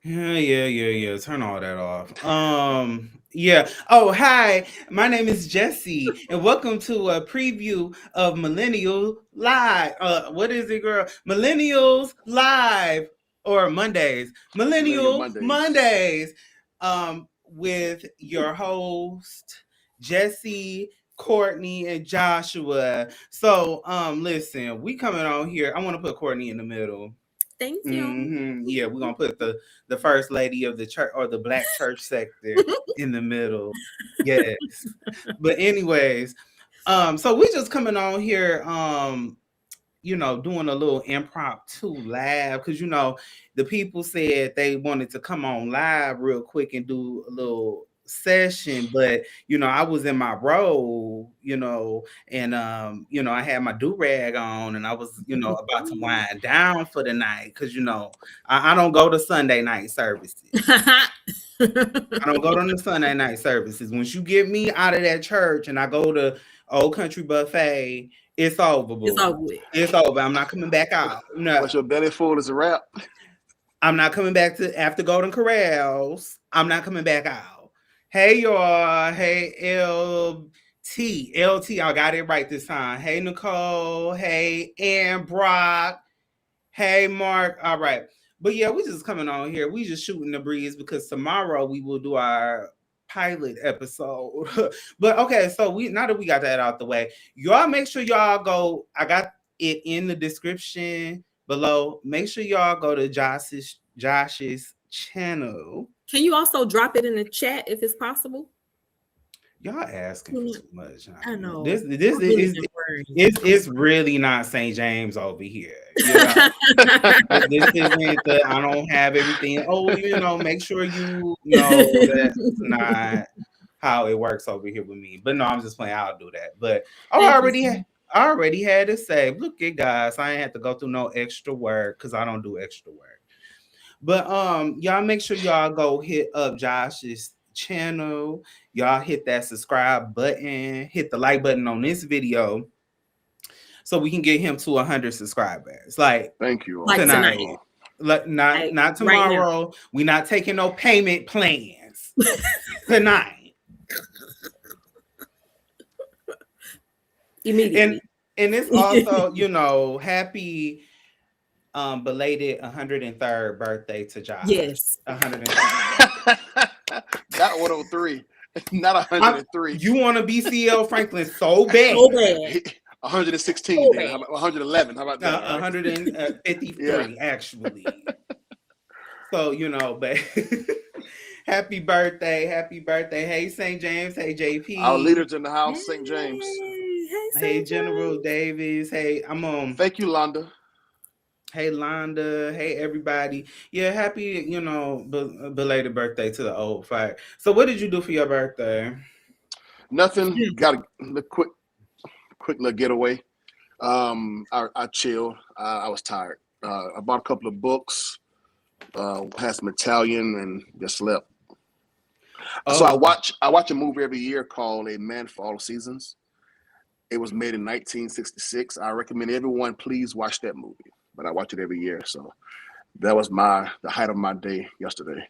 Yeah. Turn all that off. Yeah. Oh, hi. My name is Jesse, and welcome to a preview of Millennial Live. What is it, girl? Millennials Live or Mondays? Millennial Millennial Mondays. Mondays. With your host Jesse, Courtney, and Joshua. So, listen, we coming on here. I want to put Courtney in the middle. Thank you. Yeah, we're gonna put the first lady of the church or the black church sector in the middle. Yes. But anyways, so we just coming on here, doing a little impromptu live because the people said they wanted to come on live real quick and do a little session, but I was in my role, and I had my do-rag on and I was about to wind down for the night because I don't go to Sunday night services. I don't go to the Sunday night services. Once you get me out of that church and I go to Old Country Buffet, it's over, It's boo. over with. It's over. I'm not coming back out. No, Once your belly full is a wrap. I'm not coming back to after Golden Corrals. I'm not coming back out. Hey, y'all. Hey, LT. I got it right this time. Hey, Nicole. Hey, Ann Brock. Hey, Mark. All right. But yeah, we just coming on here. We just shooting the breeze because tomorrow we will do our pilot episode. But okay, so we now that we got that out the way, y'all make sure y'all go. I got it in the description below. Make sure y'all go to Josh's channel. Can you also drop it in the chat if it's possible? Y'all asking for too much. I know. This I'm really is worried. it's really not St. James over here. This isn't the I don't have everything. Oh, make sure you know that's not how it works over here with me. But no, I'm just playing. I'll do that. But I already had to say, look at guys, I ain't have to go through no extra work because I don't do extra work. But y'all make sure y'all go hit up Josh's channel. Y'all hit that subscribe button, hit the like button on this video so we can get him to 100 subscribers. Like Thank you. Like tonight. tonight. Like not Like, not right now. tomorrow. We not taking no payment plans tonight. Immediately. And it's also, happy belated 103rd birthday to Josh. Yes. 103rd. Not 103. Not 103. You want to be CL Franklin so bad. So bad. 116 So then. bad. How about 111? How about that? 153 Yeah. actually. So but happy birthday. Hey St. James, hey JP. Our leaders in the house, St. James. Hey General Davis. Hey, I'm on. Thank you, Londa. Hey Londa. Hey everybody. Yeah, happy, belated birthday to the old fire. So what did you do for your birthday? Nothing. Got a quick little getaway. I chilled. I was tired. I bought a couple of books. Had some Italian and just slept. So I watch a movie every year called A Man for All Seasons. It was made in 1966. I recommend everyone please watch that movie. But I watch it every year, so that was the height of my day yesterday.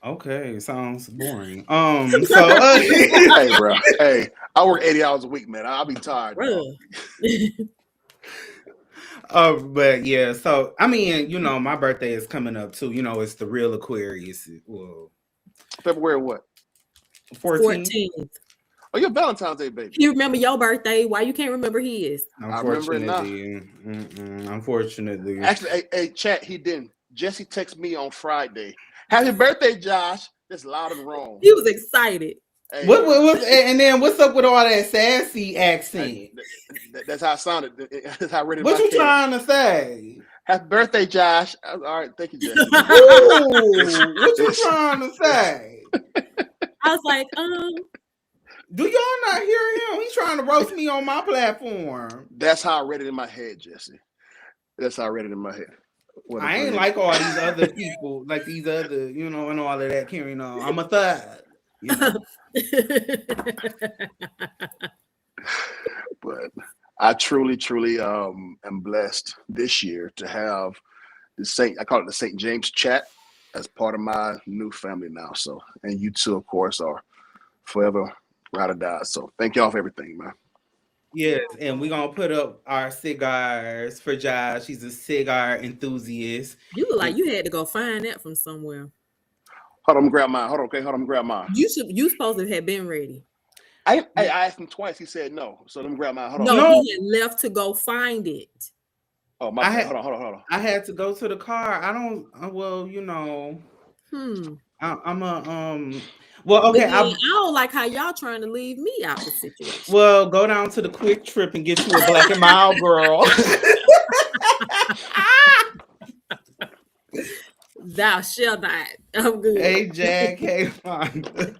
Okay, sounds boring. Hey, bro. Hey, I work 80 hours a week, man. I'll be tired. But yeah, so I mean, my birthday is coming up too. It's the real Aquarius. Well, February what? 14th. Oh, your Valentine's Day, baby. You remember your birthday? Why you can't remember his? I remember it now. Unfortunately. Actually, hey, chat, he didn't. Jesse texted me on Friday. Happy birthday, Josh. That's loud and wrong. He was excited. Hey, and then what's up with all that sassy accent? Hey, that's how it sounded. That's how I read it. What you trying to say? Happy birthday, Josh. All right, thank you, Jesse. Ooh, what you trying to say? I was like, do y'all not hear him? He's trying to roast me on my platform. That's how I read it in my head, Jesse. That's how I read it in my head. I ain't like all these other people, like these other, and all of that carrying on. I'm a thug. But I truly am blessed this year to have I call it the St. James chat as part of my new family now. So, and you two, of course, are forever ride or die. So thank y'all for everything, man. Yes, and we're gonna put up our cigars for Josh. He's a cigar enthusiast. You look like you had to go find that from somewhere. Hold on, I'm gonna grab mine. Hold on, okay, hold on, I'm gonna grab mine. You supposed to have been ready. I asked him twice. He said no. So let me grab mine. Hold on. No, he had left to go find it. Oh my bad. Hold on. I had to go to the car. I don't. Well, you know. I'm a Well, okay. I don't like how y'all trying to leave me out the situation. Well, go down to the Quick Trip and get you a Black and Mild, girl. Thou shall not. I'm good. Hey, Jack. Hey, Fonda.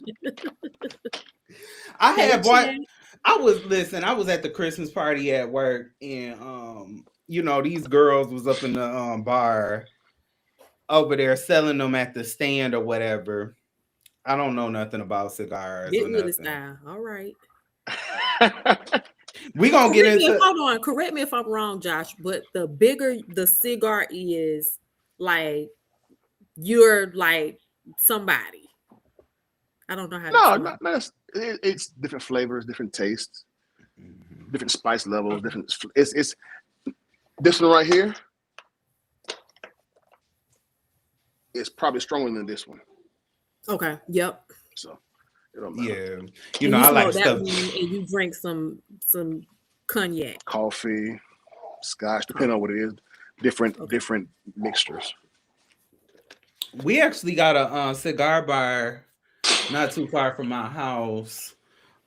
I was at the Christmas party at work, and you know, these girls was up in the bar over there selling them at the stand or whatever. I don't know nothing about cigars. Get with the style. All right. We gonna get into. Hold on. Correct me if I'm wrong, Josh. But the bigger the cigar is, like, you're like somebody. I don't know how. No. It's different flavors, different tastes, different spice levels, different. It's this one right here. It's probably stronger than this one. Okay. Yep. So it don't matter. Yeah, you know, I like stuff. And you drink some cognac, coffee, scotch, depending on what it is. Different mixtures. We actually got a cigar bar not too far from my house.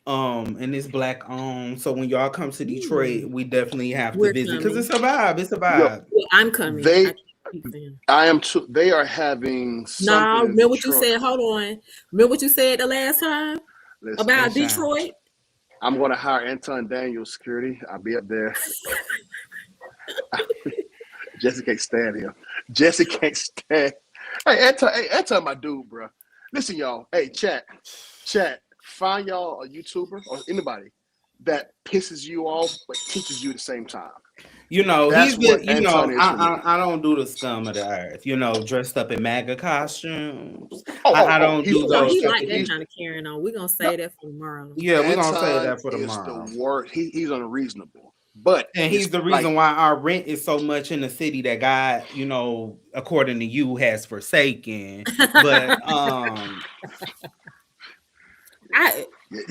And it's Black owned. So when y'all come to Detroit, we definitely have to visit because it's a vibe. It's a vibe. Well, I'm coming. I am too. They are having something. No, remember what you said? Hold on. Remember what you said the last time about Detroit? I'm going to hire Anton Daniels security. I'll be up there. Jesse can't stand him. Jesse can't stand. Hey, Anton, my dude, bro. Listen, y'all. Hey, chat. Find y'all a YouTuber or anybody that pisses you off but teaches you at the same time. You know, I don't do the scum of the earth. You know, dressed up in MAGA costumes. I don't do those. He like that kind of carrying on. We're gonna say that for tomorrow. Yeah, we're gonna say that for tomorrow. The word. He's unreasonable, and he's the reason why our rent is so much in the city that God, you know, according to you, has forsaken. But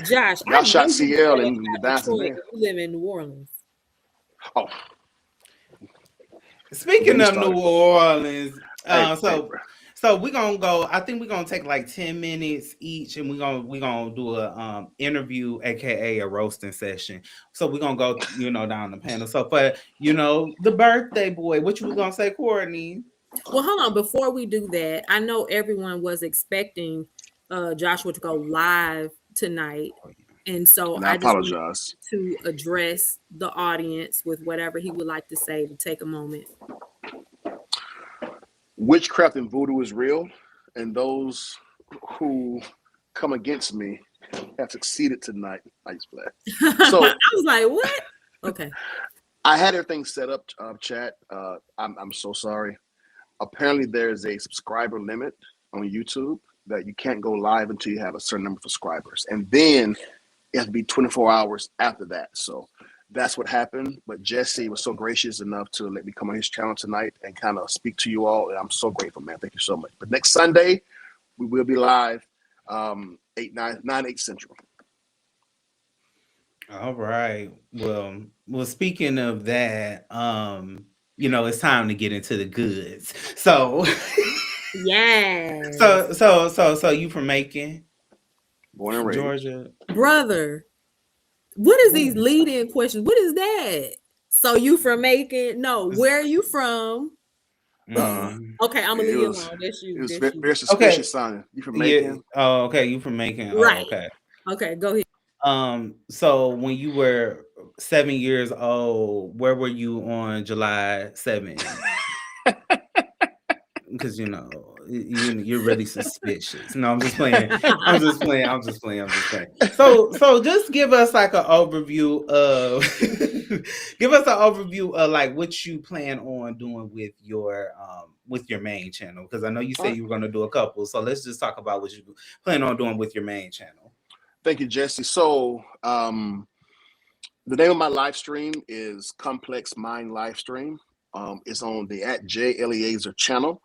Josh, y'all shot CL and you live in New Orleans. Oh. Speaking of New Orleans, so we're gonna go. I think we're gonna take like 10 minutes each, and we're gonna do a interview, aka a roasting session. So we're gonna go, you know, down the panel. So for the birthday boy, what you gonna say, Courtney? Well, hold on. Before we do that, I know everyone was expecting Joshua to go live tonight. And so I apologize to address the audience with whatever he would like to say, to take a moment. Witchcraft and voodoo is real, and those who come against me have succeeded tonight. I just play. So I was like, what? Okay. I had everything set up, chat. I'm so sorry. Apparently, there's a subscriber limit on YouTube that you can't go live until you have a certain number of subscribers, and then it has to be 24 hours after that. So that's what happened. But Jesse was so gracious enough to let me come on his channel tonight and kind of speak to you all. And I'm so grateful, man. Thank you so much. But next Sunday, we will be live 9, 8 Central. All right. Well, speaking of that, it's time to get into the goods. So yeah. So you from Macon? Born and raised. Georgia. Brother, what is these lead-in questions? What is that? So you from Macon? No, where are you from? Okay, I'm gonna leave you alone. That's you. It was very suspicious sounding. You from Macon? Yeah. Oh, okay. You from Macon? Right. Oh, okay. Okay, go ahead. So when you were 7 years old, where were you on July 7th? because you're really suspicious. No, I'm just playing. I'm just playing. So just give us like an overview of like what you plan on doing with your main channel, because I know you said you were going to do a couple. So let's just talk about what you plan on doing with your main channel. Thank you, Jesse. So the name of my live stream is Complex Mind Live Stream. It's on the @JEliezer channel.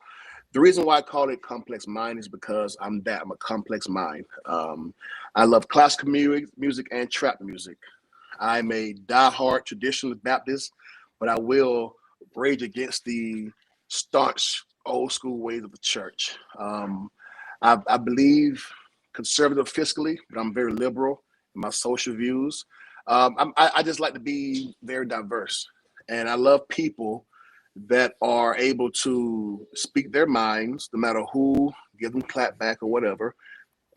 The reason why I call it Complex Mind is because I'm a complex mind. I love classical music and trap music. I'm a diehard traditional Baptist, but I will rage against the staunch old school ways of the church. I believe conservative fiscally, but I'm very liberal in my social views. I just like to be very diverse, and I love people that are able to speak their minds, no matter who, give them clap back or whatever,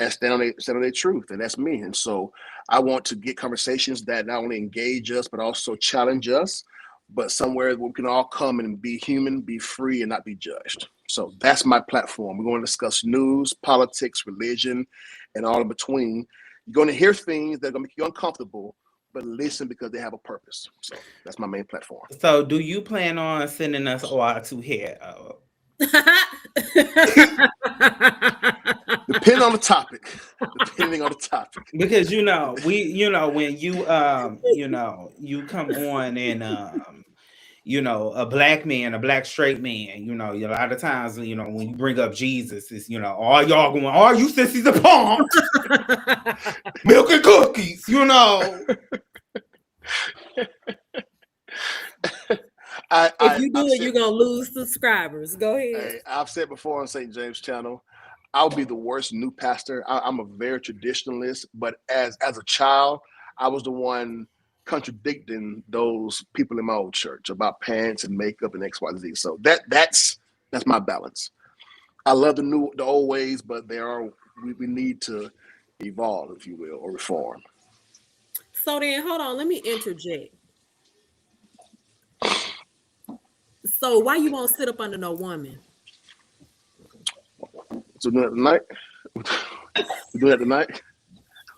and stand on their truth, and that's me. And so I want to get conversations that not only engage us but also challenge us, but somewhere where we can all come and be human, be free, and not be judged. So that's my platform. We're going to discuss news, politics, religion, and all in between. You're going to hear things that are going to make you uncomfortable, but listen because they have a purpose. So that's my main platform. So do you plan on sending us all to here? Depending on the topic. Because when you come on and a black man, a black straight man, a lot of times, when you bring up Jesus, it's all y'all going, all you sissies are punked, milk and cookies, If you do it, you're gonna lose subscribers. Go ahead. I've said before on St. James channel, I'll be the worst new pastor. I'm a very traditionalist, but as a child, I was the one contradicting those people in my old church about pants and makeup and XYZ. So that's my balance. I love the old ways, but we need to evolve, if you will, or reform. So then, hold on, let me interject. So why you won't sit up under no woman? So do that tonight. We do that tonight.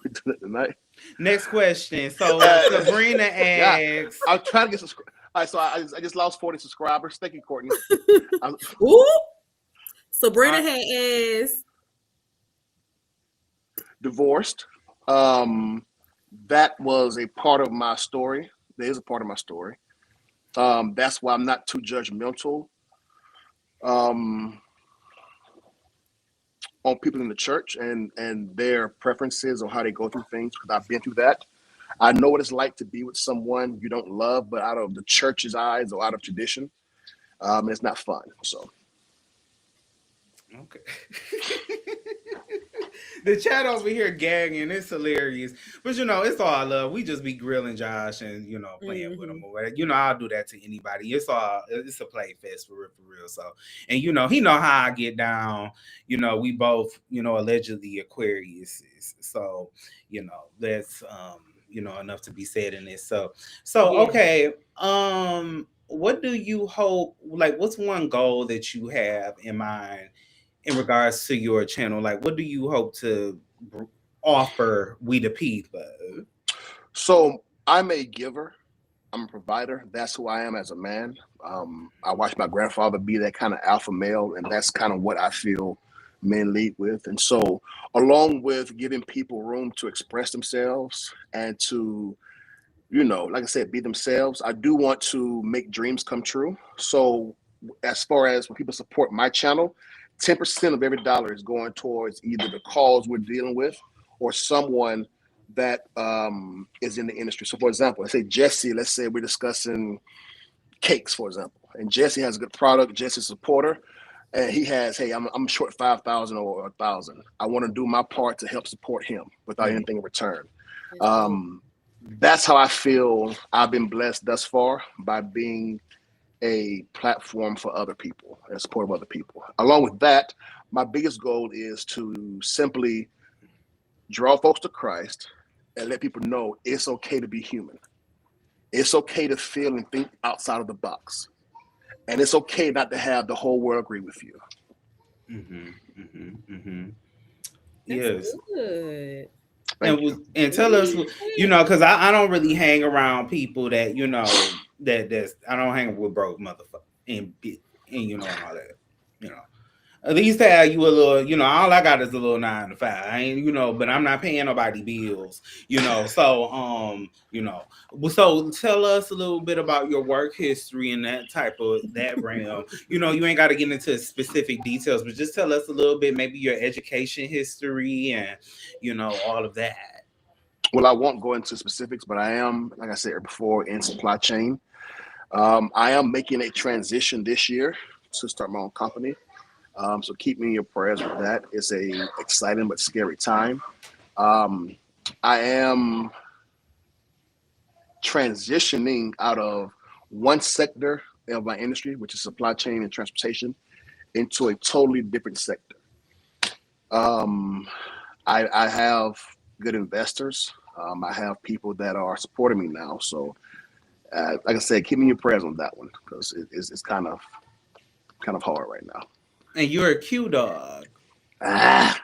We do that tonight. Next question. So Sabrina asks, I'm trying to get subscribers. All right, so I just lost 40 subscribers. Thank you, Courtney. Ooh. Sabrina had asked, divorced. That was a part of my story. There is a part of my story. That's why I'm not too judgmental on people in the church and their preferences or how they go through things, because I've been through that. I know what it's like to be with someone you don't love, but out of the church's eyes or out of tradition, it's not fun. So, okay. The chat over here gagging, it's hilarious. But it's all love. We just be grilling Josh and playing with him or whatever. I'll do that to anybody. It's a play fest for real. So, and he know how I get down. We both allegedly Aquarius. So that's enough to be said in this. So yeah. Okay. What do you hope? Like, what's one goal that you have in mind in regards to your channel? Like, what do you hope to offer we the people? So I'm a giver. I'm a provider. That's who I am as a man. I watched my grandfather be that kind of alpha male, and that's kind of what I feel men lead with. And so along with giving people room to express themselves and to, like I said, be themselves, I do want to make dreams come true. So as far as when people support my channel, 10% of every dollar is going towards either the cause we're dealing with or someone that is in the industry. So for example, let's say Jesse, let's say we're discussing cakes, for example, and Jesse has a good product, Jesse's a supporter, and he has, hey, I'm short 5,000 or 1,000. I want to do my part to help support him without anything in return. That's how I feel I've been blessed thus far, by being a platform for other people and support of other people. Along with that, my biggest goal is to simply draw folks to Christ and let people know it's okay to be human. It's okay to feel and think outside of the box. And it's okay not to have the whole world agree with you. Mm-hmm. Mm-hmm. Mm-hmm. That's Yes. good. Thank you. And tell us, because I don't really hang around people that that's I don't hang with broke motherfuckers and and all that, you know. At least have you a little, all I got is a little 9 to 5. I ain't, but I'm not paying nobody bills, So, so tell us a little bit about your work history and that realm. You ain't got to get into specific details, but just tell us a little bit, maybe your education history and, all of that. Well, I won't go into specifics, but I am, like I said before, in supply chain. I am making a transition this year to start my own company. So keep me in your prayers with that. It's a exciting but scary time. Um, I am transitioning out of one sector of my industry, which is supply chain and transportation, into a totally different sector. Um, I have good investors. I have people that are supporting me now. So, like I said, keep me in your prayers on that one because it's kind of hard right now. And you're a Q dog. Ah.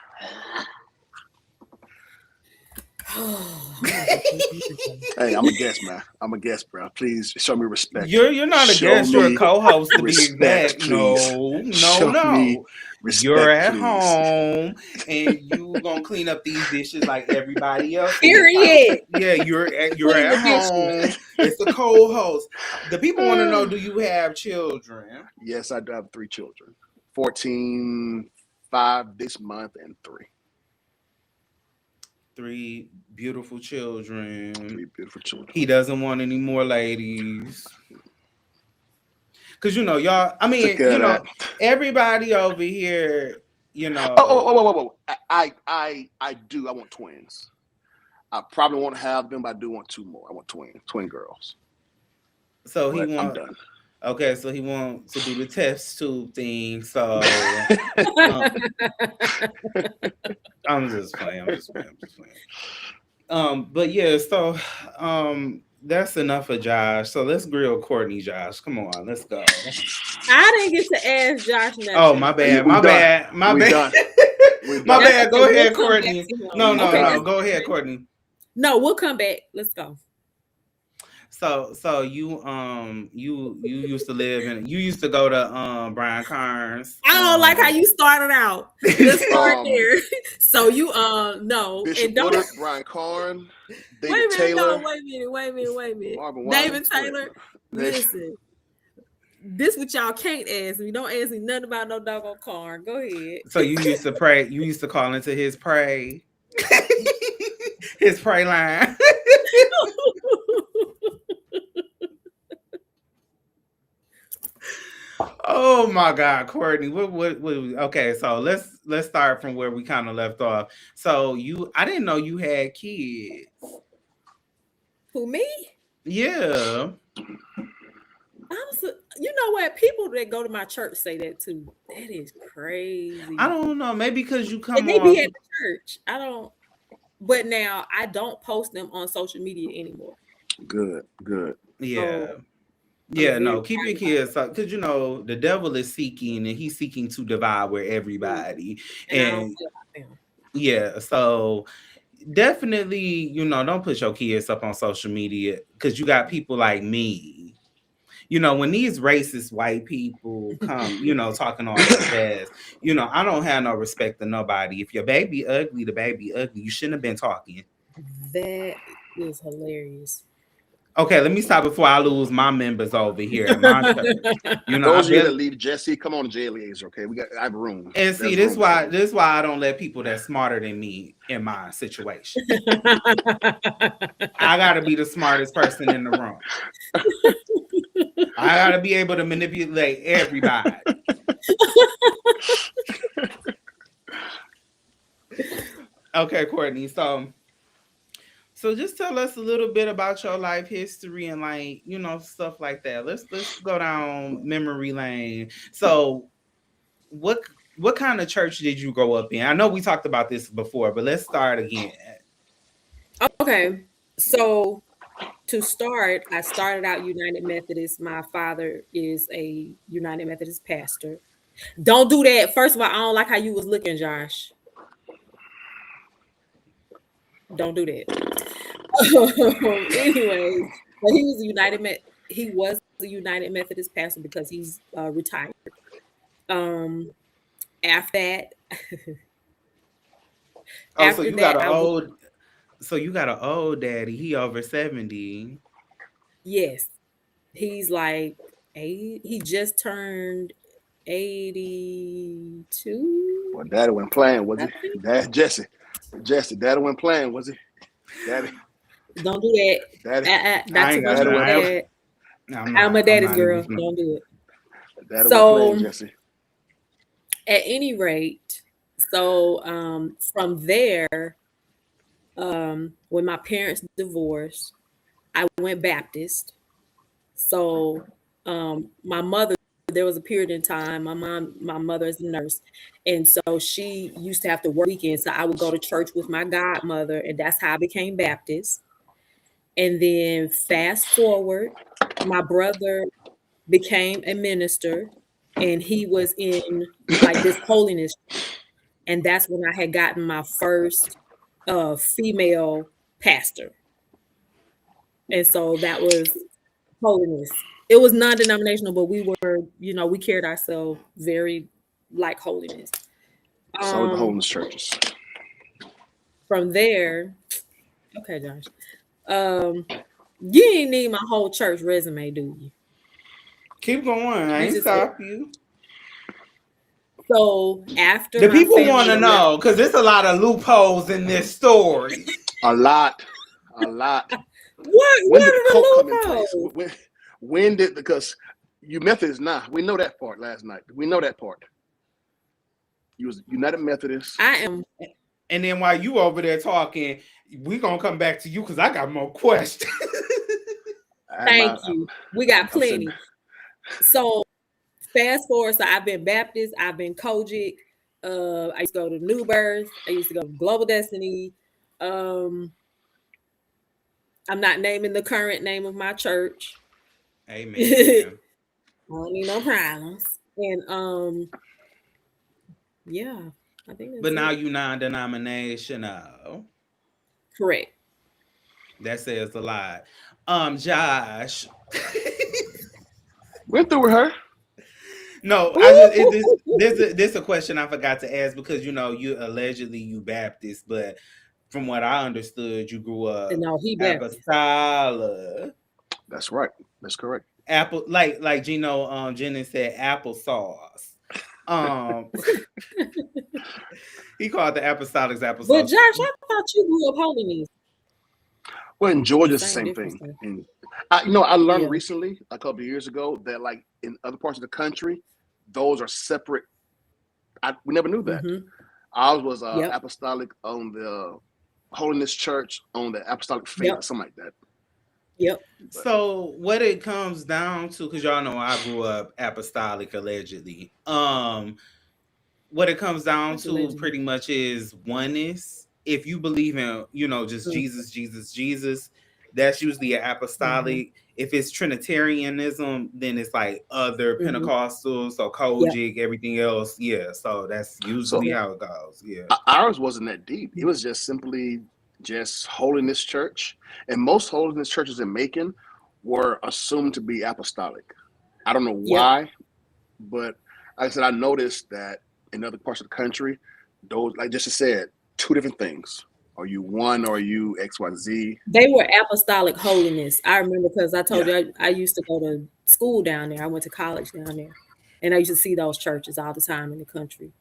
Hey, I'm a guest, man. I'm a guest, bro. Please show me respect. You're not a guest. You're a co-host to be exact. Please. No. Respect, you're at please. home and you gonna clean up these dishes like everybody else. Period. Yeah, you're at home. It's a co-host. The people want to know: do you have children? Yes, I do have 3 children. 14, 5 this month, and 3. 3 beautiful children. 3 beautiful children. He doesn't want any more ladies. Cause y'all. I mean, everybody over here. Oh. I do. I want twins. I probably won't have them, but I do want 2 more. I want twin girls. So but I'm done. Okay, so he wants to do the test tube thing. So I'm just playing. But yeah, so that's enough of Josh. So let's grill Courtney, Josh. Come on, let's go. I didn't get to ask Josh nothing. Oh, my bad. My bad. My bad. Go ahead, Courtney. No. Go ahead, Courtney. No, we'll come back. Let's go. So you used to live in you used to go to Brian Carnes. I don't like how you started out. Let's start there. So you no Bishop and don't Woodard, Brian Carn, David Taylor. Wait a minute. David Taylor. Listen. This what y'all can't ask me. Don't ask me nothing about no doggone car. Go ahead. So you used to pray. You used to call into his pray. His pray line. Oh my God, Courtney. What okay, so let's start from where we kind of left off. So I didn't know you had kids. Who, me? Yeah. You know what? People that go to my church say that too. That is crazy. I don't know. Maybe because you come they be at the church. I don't. But now I don't post them on social media anymore. Good. Yeah. Yeah, no, keep your kids because the devil is seeking and he's seeking to devour everybody. And yeah, so definitely, don't put your kids up on social media because you got people like me. When these racist white people come, talking all that jazz, I don't have no respect to nobody. If your baby ugly, the baby ugly. You shouldn't have been talking. That is hilarious. Okay, let me stop before I lose my members over here at my church. Those of you that leave Jesse, come on, JLAs, okay? I have room. And see, this why I don't let people that's smarter than me in my situation. I gotta be the smartest person in the room. I gotta be able to manipulate everybody. Okay, Courtney. So just tell us a little bit about your life history and stuff like that. Let's go down memory lane. So what kind of church did you grow up in? I know we talked about this before, but let's start again. Okay. So to start, I started out United Methodist. My father is a United Methodist pastor. Don't do that. First of all, I don't like how you was looking, Josh. Don't do that. Anyways, but he was a United Methodist pastor because he's retired. Um, after that, Oh, so after you got that, an I was old, so you got an old daddy. He over 70. yes, he's like he just turned 82. Well, Daddy went playing, was I he? think. Dad, Jesse, Daddy went playing, was he? Daddy, Don't do that. Daddy, Not I too ain't much got of Daddy my went no. play, dad. I'm a I'm daddy's not even. girl. Don't do it. Daddy went playing, So Jesse. at any rate, so from there, when my parents divorced, I went Baptist. So my mother, there was a period in time, my mother is a nurse, and so she used to have to work weekends. So I would go to church with my godmother, and that's how I became Baptist. And then fast forward, my brother became a minister, and he was in like this holiness, and that's when I had gotten my first female pastor. And so that was holiness. It was non-denominational, but we were, we carried ourselves very like holiness. So did the Um, holiness churches. from there, okay, Josh. Um, you didn't need my whole church resume, do you? Keep going. I You ain't just said stop you. so after The my people want family to left. know because there's a lot of loopholes in this story. A lot, a lot. When What did the are cult come in the place? loopholes? When did, because you Methodists now, we know that part last night. We know that part. You was United Methodist. I am. And then while you over there talking, we gonna come back to you because I got more questions. Thank you. We got I'm saying, plenty. So fast forward, so I've been Baptist, I've been Kojic, I used to go to New Birth, I used to go to Global Destiny. Um, I'm not naming the current name of my church. I Amen. don't need no problems. And yeah, I think But that's now it. you non-denominational. Correct. That says a lot. Josh. went through with her. No, I just this a question I forgot to ask because you allegedly you Baptist, but from what I understood, you grew up And no, he Baptist. apostolic. That's right. That's correct. Apple like Gino Jennings said applesauce. Um he called the apostolics But applesauce. Josh, I thought you grew up holiness. Well, in Georgia, it's the Same same difference thing. though. And I learned Yeah. recently, a couple of years ago, that like in other parts of the country, those are separate. We never knew that. Mm-hmm. Ours was Yep. apostolic on the Holiness Church on the Apostolic Faith Yep. or something like that. Yep. But So what it comes down to, because y'all know I grew up apostolic allegedly. What it comes down That's to allegedly. pretty much is oneness. If you believe in, just Mm-hmm. Jesus, Jesus, Jesus, that's usually an Mm-hmm. apostolic. If it's Trinitarianism, then it's like other Mm-hmm. Pentecostals, so Yep. Kojic, everything else. Yeah, so that's so usually Yep. how it goes. Yeah. ours wasn't that deep. It was just simply just Holiness Church, and most Holiness churches in Macon were assumed to be apostolic. I don't know Yep. why, but like I said, I noticed that in other parts of the country, those, like just said, two different things. Are you one or are you XYZ? They were apostolic holiness. I remember because I told Yeah. you I used to go to school down there. I went to college down there. And I used to see those churches all the time in the country.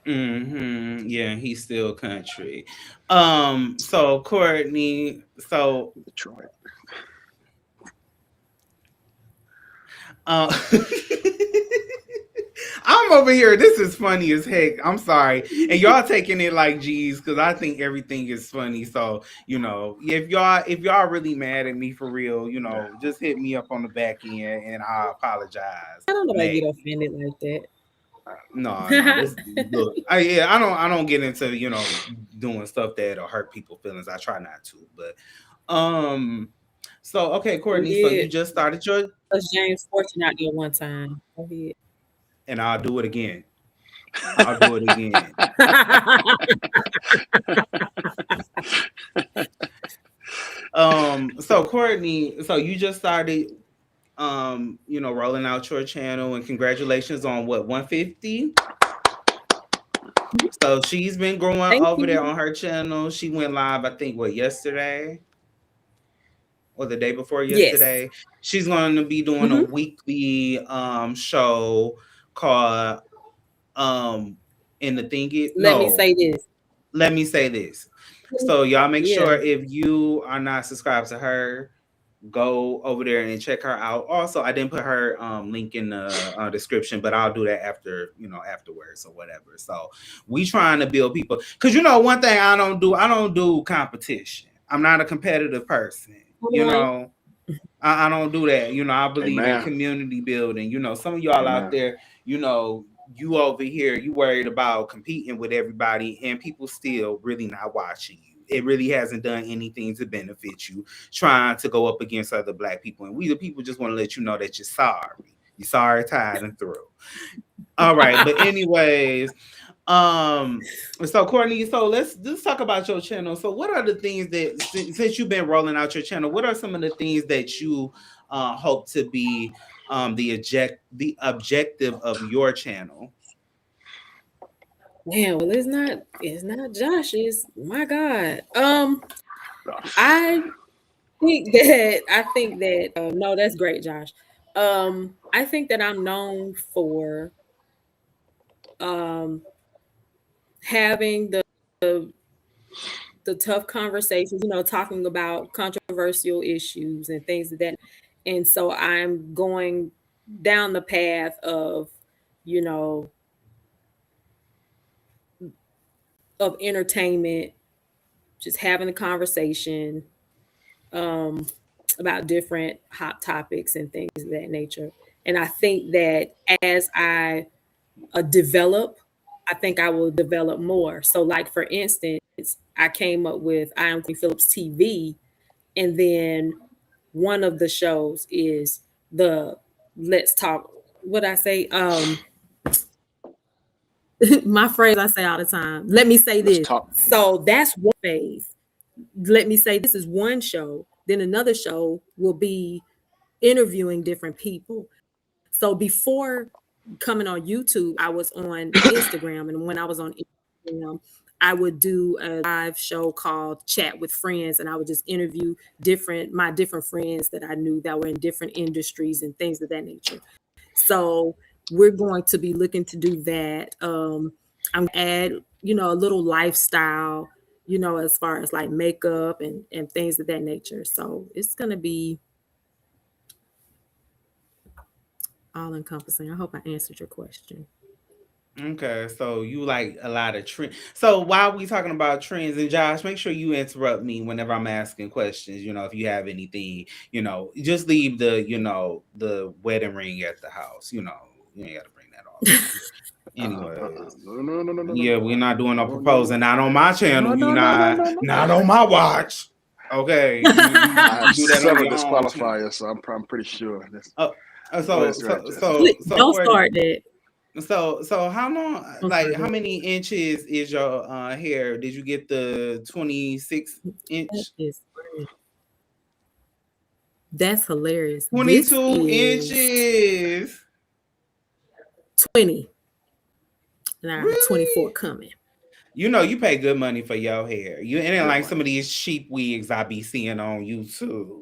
Yeah, he's still country. So Courtney, Detroit. uh I'm over here. This is funny as heck. I'm sorry. And y'all taking it like G's because I think everything is funny. So, if y'all really mad at me for real, just hit me up on the back end and I apologize. I don't know why you Maybe. get offended like that. No. This look. I don't get into, doing stuff that'll hurt people's feelings. I try not to. But so okay, We Courtney, so you did. just started your Because James Fortune out there one time. Go ahead. and I'll do it again. I'll do it again. So Courtney, so you just started rolling out your channel, and congratulations on what, 150? So she's been growing over there on her channel. She went live, I think, yesterday or the day before yesterday. Yes. She's going to be doing a weekly show called and the thing is, Let me say this. Let me say this. So y'all make sure, Yeah. if you are not subscribed to her, go over there and check her out. Also, I didn't put her link in the description, but I'll do that after, afterwards or whatever. So we trying to build people, because one thing I don't do competition. I'm not a competitive person. I don't do that. I believe in community building. Some of y'all out there, you over here, you worried about competing with everybody, and people still really not watching you. It really hasn't done anything to benefit you trying to go up against other Black people. And we the people just want to let you know that you're sorry. You're sorry, tired, and through. All right. But anyways, so Courtney, so let's talk about your channel. So what are the things that, since you've been rolling out your channel, what are some of the things that you hope to be the objective of your channel? Man, well, it's not Josh's. My God. I think that no, that's great, Josh. I think that I'm known for having the tough conversations, talking about controversial issues and things of that. And so I'm going down the path of, of entertainment, just having a conversation about different hot topics and things of that nature. And I think that as I develop, I think I will develop more. So, like, for instance, I came up with I Am Queen Phillips TV, and then one of the shows is the Let's Talk. What I say? My phrase I say all the time. Let me say this. So that's one phase. Let me say this is one show. Then another show will be interviewing different people. So before coming on YouTube, I was on Instagram, and when I was on Instagram, I would do a live show called Chat with Friends, and I would just interview my different friends that I knew that were in different industries and things of that nature. So we're going to be looking to do that. I'm going to add, a little lifestyle, as far as like makeup and things of that nature. So it's going to be all encompassing. I hope I answered your question. Okay, so you like a lot of trends. So while we talking about trends, and Josh, make sure you interrupt me whenever I'm asking questions. If you have anything, just leave the wedding ring at the house. You ain't got to bring that off. Anyways, no. Yeah, we're not doing no proposing. Not on my channel. Not on my watch. Okay, I have several disqualifiers, so I'm pretty sure. So don't start that. So how long? Like, how many inches is your hair? Did you get the 26 inch? That's hilarious. 22 inches. 20. And I have 24 coming. You pay good money for your hair. It ain't like some of these cheap wigs I be seeing on YouTube.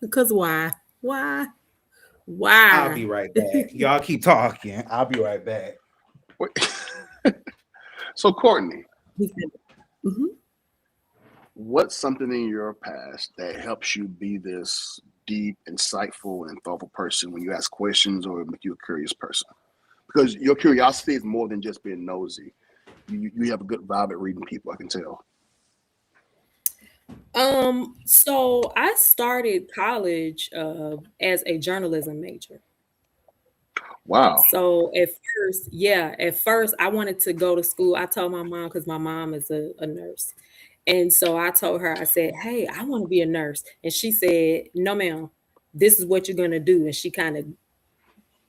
Because why? I'll be right back. Y'all keep talking. I'll be right back. So, Courtney, what's something in your past that helps you be this deep, insightful, and thoughtful person when you ask questions or make you a curious person? Because your curiosity is more than just being nosy. You have a good vibe at reading people, I can tell. So I started college as a journalism major. Wow. So at first I wanted to go to school. I told my mom, because my mom is a nurse. And so I told her, I said, hey, I want to be a nurse. And she said, no, ma'am, this is what you're going to do. And she kind of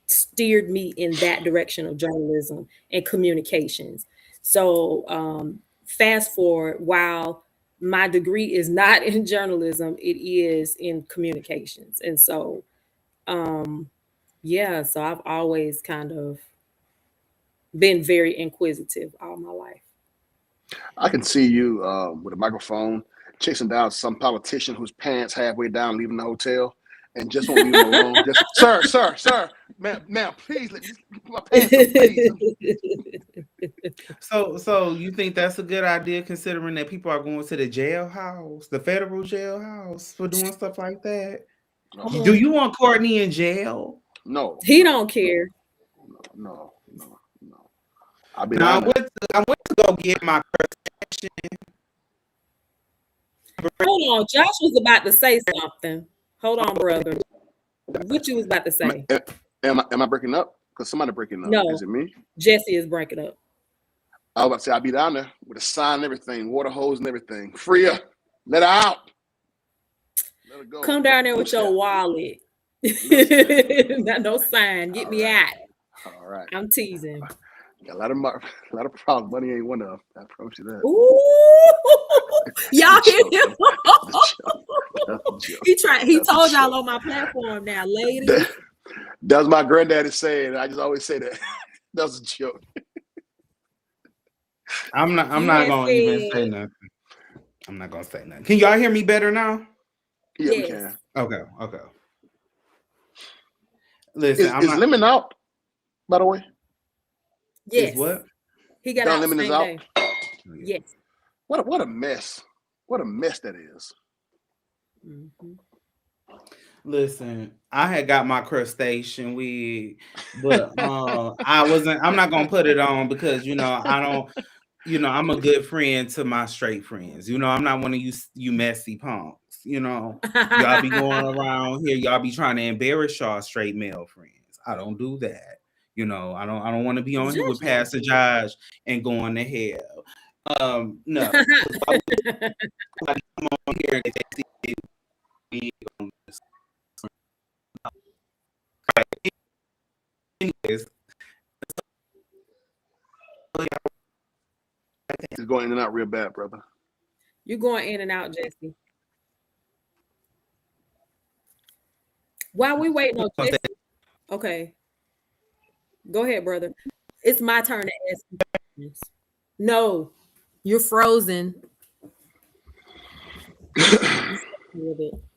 steered me in that direction of journalism and communications. So fast forward, while my degree is not in journalism, it is in communications. And so yeah, so I've always kind of been very inquisitive all my life. I can see you with a microphone chasing down some politician whose pants halfway down, leaving the hotel, and just won't leave him alone. Just, sir, ma'am, please let me put my pants up, please. So you think that's a good idea, considering that people are going to the jailhouse, the federal jailhouse, for doing stuff like that? Do you want Courtney in jail? No, he don't care. No. I'll be Now, down there. I went to go get my crustacean. Hold on, Josh was about to say something. Hold on, brother. What you was about to say? Am I breaking up? Because somebody breaking up. No. Is it me? Jesse is breaking up. I was about to say I'll be down there with a sign and everything, water hose and everything. Free her. Let her out. Let her go. Come down there with your wallet. Not no sign. Get me out. All right. I'm teasing. Got a lot of problems. Money ain't one of them. I promise you that. Ooh, y'all hear him? He told y'all on my platform now, ladies. That's my granddaddy saying. I just always say that. That was a joke. I'm not gonna even say nothing. I'm not gonna say nothing. Can y'all hear me better now? Yeah, we can. Okay. Listen, is Lemon out, by the way? Yes. Is what? He got out Lemon same is out. day. Yes. What a mess. What a mess that is. Mm-hmm. Listen, I had got my crustacean wig, but I'm not gonna put it on because I don't. I'm a good friend to my straight friends. I'm not one of you messy punks. Y'all be going around here. Y'all be trying to embarrass y'all straight male friends. I don't do that. I don't want to be on here with Pastor Josh and going to hell. No. Come on here and they see me on this. Anyways. It's going in and out real bad, brother. You're going in and out, Jesse. While we waiting on Jesse, okay. Go ahead, brother. It's my turn to ask questions. No, you're frozen.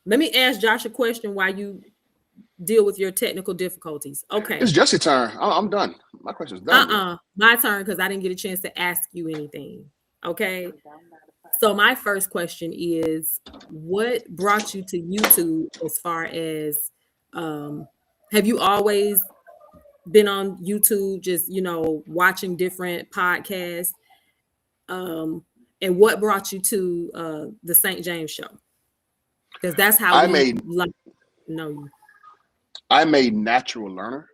Let me ask Josh a question while you deal with your technical difficulties. Okay. It's Jesse's turn. I'm done. My question's done. My turn, because I didn't get a chance to ask you anything. Okay. So my first question is, what brought you to YouTube as far as have you always been on YouTube, just watching different podcasts? And what brought you to the St. James show? Because that's how know you. I'm a natural learner.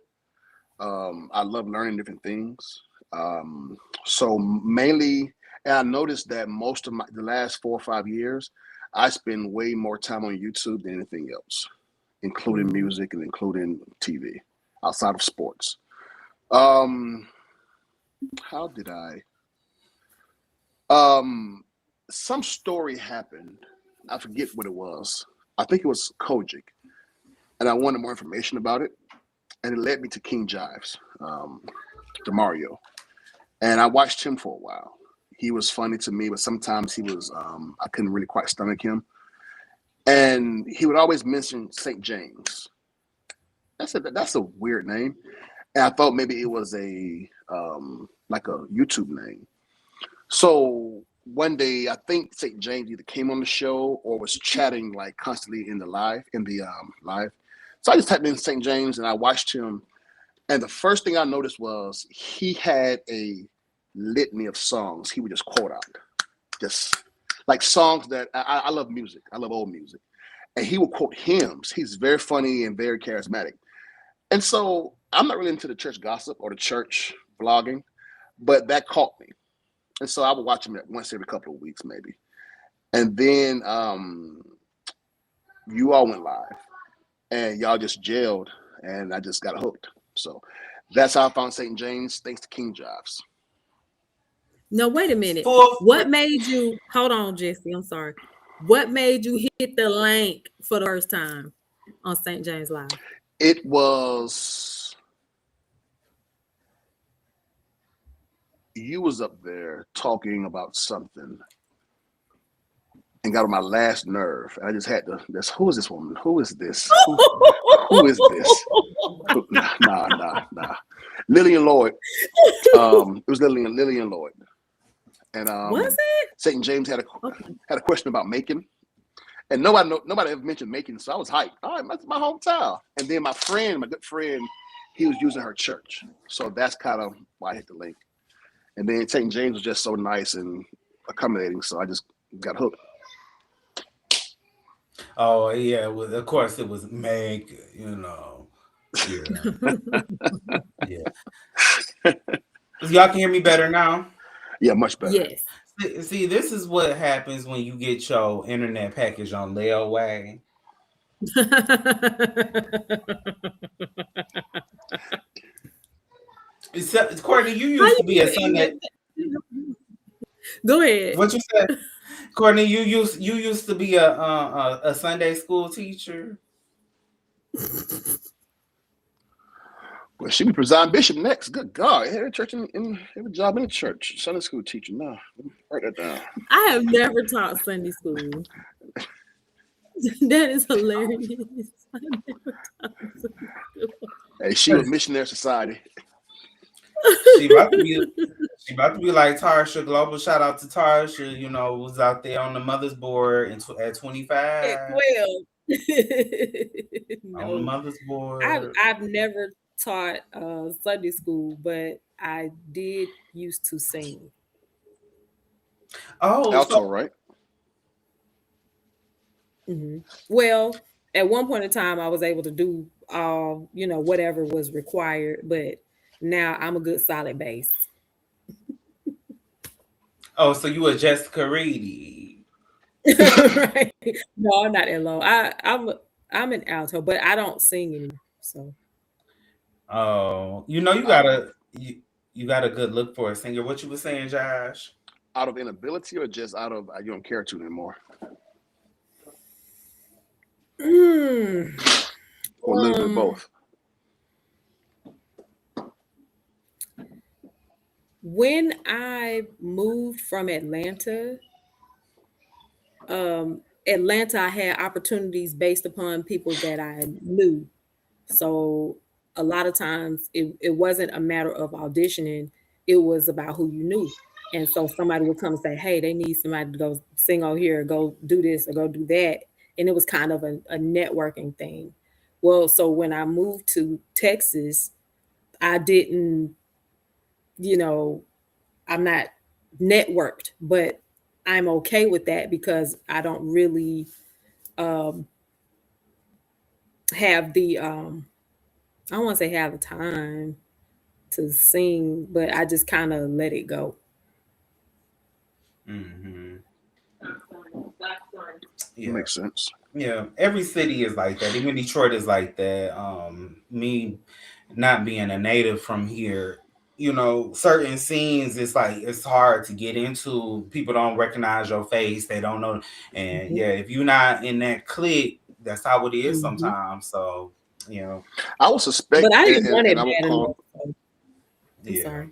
I love learning different things. So mainly, and I noticed that most of the last 4 or 5 years, I spend way more time on YouTube than anything else, including music and including TV, outside of sports. How did I? Some story happened. I forget what it was. I think it was Kojic, and I wanted more information about it, and it led me to King Jives, DeMario, and I watched him for a while. He was funny to me, but sometimes he was I couldn't really quite stomach him, and he would always mention St. James. That's a weird name, and I thought maybe it was a like a YouTube name. So one day, I think St. James either came on the show or was chatting like constantly in the live. So I just typed in St. James and I watched him. And the first thing I noticed was he had a litany of songs he would just quote out, just like songs that I love music. I love old music, and he would quote hymns. He's very funny and very charismatic. And so I'm not really into the church gossip or the church vlogging, but that caught me. And so I would watch him once every couple of weeks, maybe. And then you all went live, and y'all just jailed, and I just got hooked. So that's how I found St. James, thanks to King Jives. No, wait a minute. What made you hold on, Jesse? I'm sorry. What made you hit the link for the first time on St. James Live? It was you was up there talking about something and got on my last nerve. I just had to. Who is this woman? Who is this? Who is this? Nah. Lillian Lloyd. It was Lillian Lloyd. And was it? St. James had a question about Macon, and nobody ever mentioned Macon, so I was hyped. All right, that's my hometown. And then my good friend, he was using her church, so that's kind of why I hit the link. And then St. James was just so nice and accommodating, so I just got hooked. Oh yeah, well, of course it was Meg, you know. Yeah. Y'all can hear me better now? Yeah, much better. Yes. See, this is what happens when you get your internet package on layaway. Courtney, you used to be a Sunday. Go ahead. What you said, Courtney? You used to be a Sunday school teacher. Well, she be presiding bishop next. Good God, had a church in have a job in the church. Sunday school teacher. Now, write that down. I have never taught Sunday school. That is hilarious. I never taught Sunday school. Hey, she was missionary society. She about to be like Tarsha. Global shout out to Tarsha. You know, was out there on the mother's board at 25. At 12. No. On the mother's board. I've never taught Sunday school, but I did used to sing. Oh, alto, right? Mm-hmm. Well, at one point in time, I was able to do whatever was required, but now I'm a good solid bass. Oh, so you a Jessica Reedy? Right? No, I'm not that low. I'm an alto, but I don't sing anymore. So. Oh, you got a good look for a singer. What you were saying, Josh? Out of inability or just out of you don't care to anymore? Or a little bit of both. When I moved from Atlanta, I had opportunities based upon people that I knew. So a lot of times it wasn't a matter of auditioning, it was about who you knew. And so somebody would come and say, hey, they need somebody to go sing over here, or go do this or go do that. And it was kind of a networking thing. Well, so when I moved to Texas, I didn't, I'm not networked, but I'm okay with that because I don't really have the, I don't want to say have the time to sing, but I just kind of let it go. Mm-hmm. Yeah. Makes sense. Yeah, every city is like that. Even Detroit is like that. Me not being a native from here, certain scenes, it's like it's hard to get into. People don't recognize your face. They don't know. And yeah, if you're not in that clique, that's how it is sometimes. So, I would suspect, but I didn't want it bad enough. I'm sorry.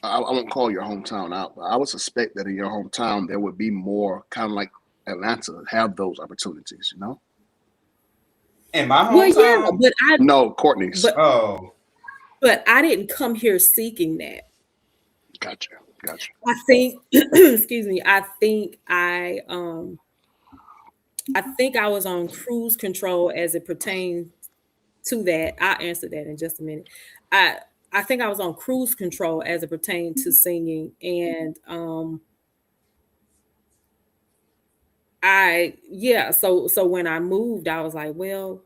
I won't call your hometown out, but I would suspect that in your hometown there would be more kind of like Atlanta, have those opportunities, In my hometown? Well, yeah, but Courtney's. But I didn't come here seeking that. Gotcha. I think, excuse me. I think I was on cruise control as it pertains to that. I'll answer that in just a minute. I think I was on cruise control as it pertained to singing, and so when I moved, I was like, well,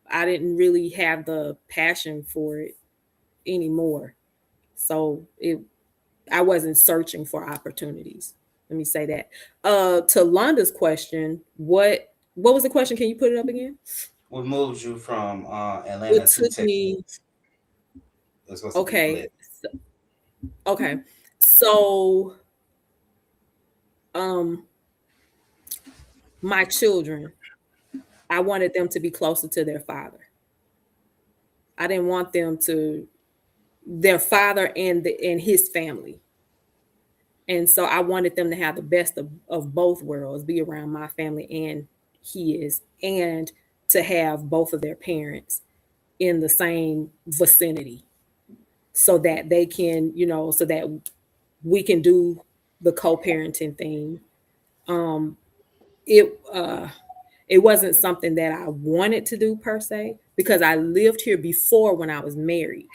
I didn't really have the passion for it anymore. So I wasn't searching for opportunities. Let me say that. To Londa's question, what was the question? Can you put it up again? What moved you from Atlanta It to took me. Texas? It's supposed to be Okay. flip. Okay. So, um, my children, I wanted them to be closer to their father. I didn't want them to their father and his family. And so I wanted them to have the best of both worlds, be around my family and his, and to have both of their parents in the same vicinity so that they can, so that we can do the co-parenting thing. Um, it it wasn't something that I wanted to do per se because I lived here before when I was married.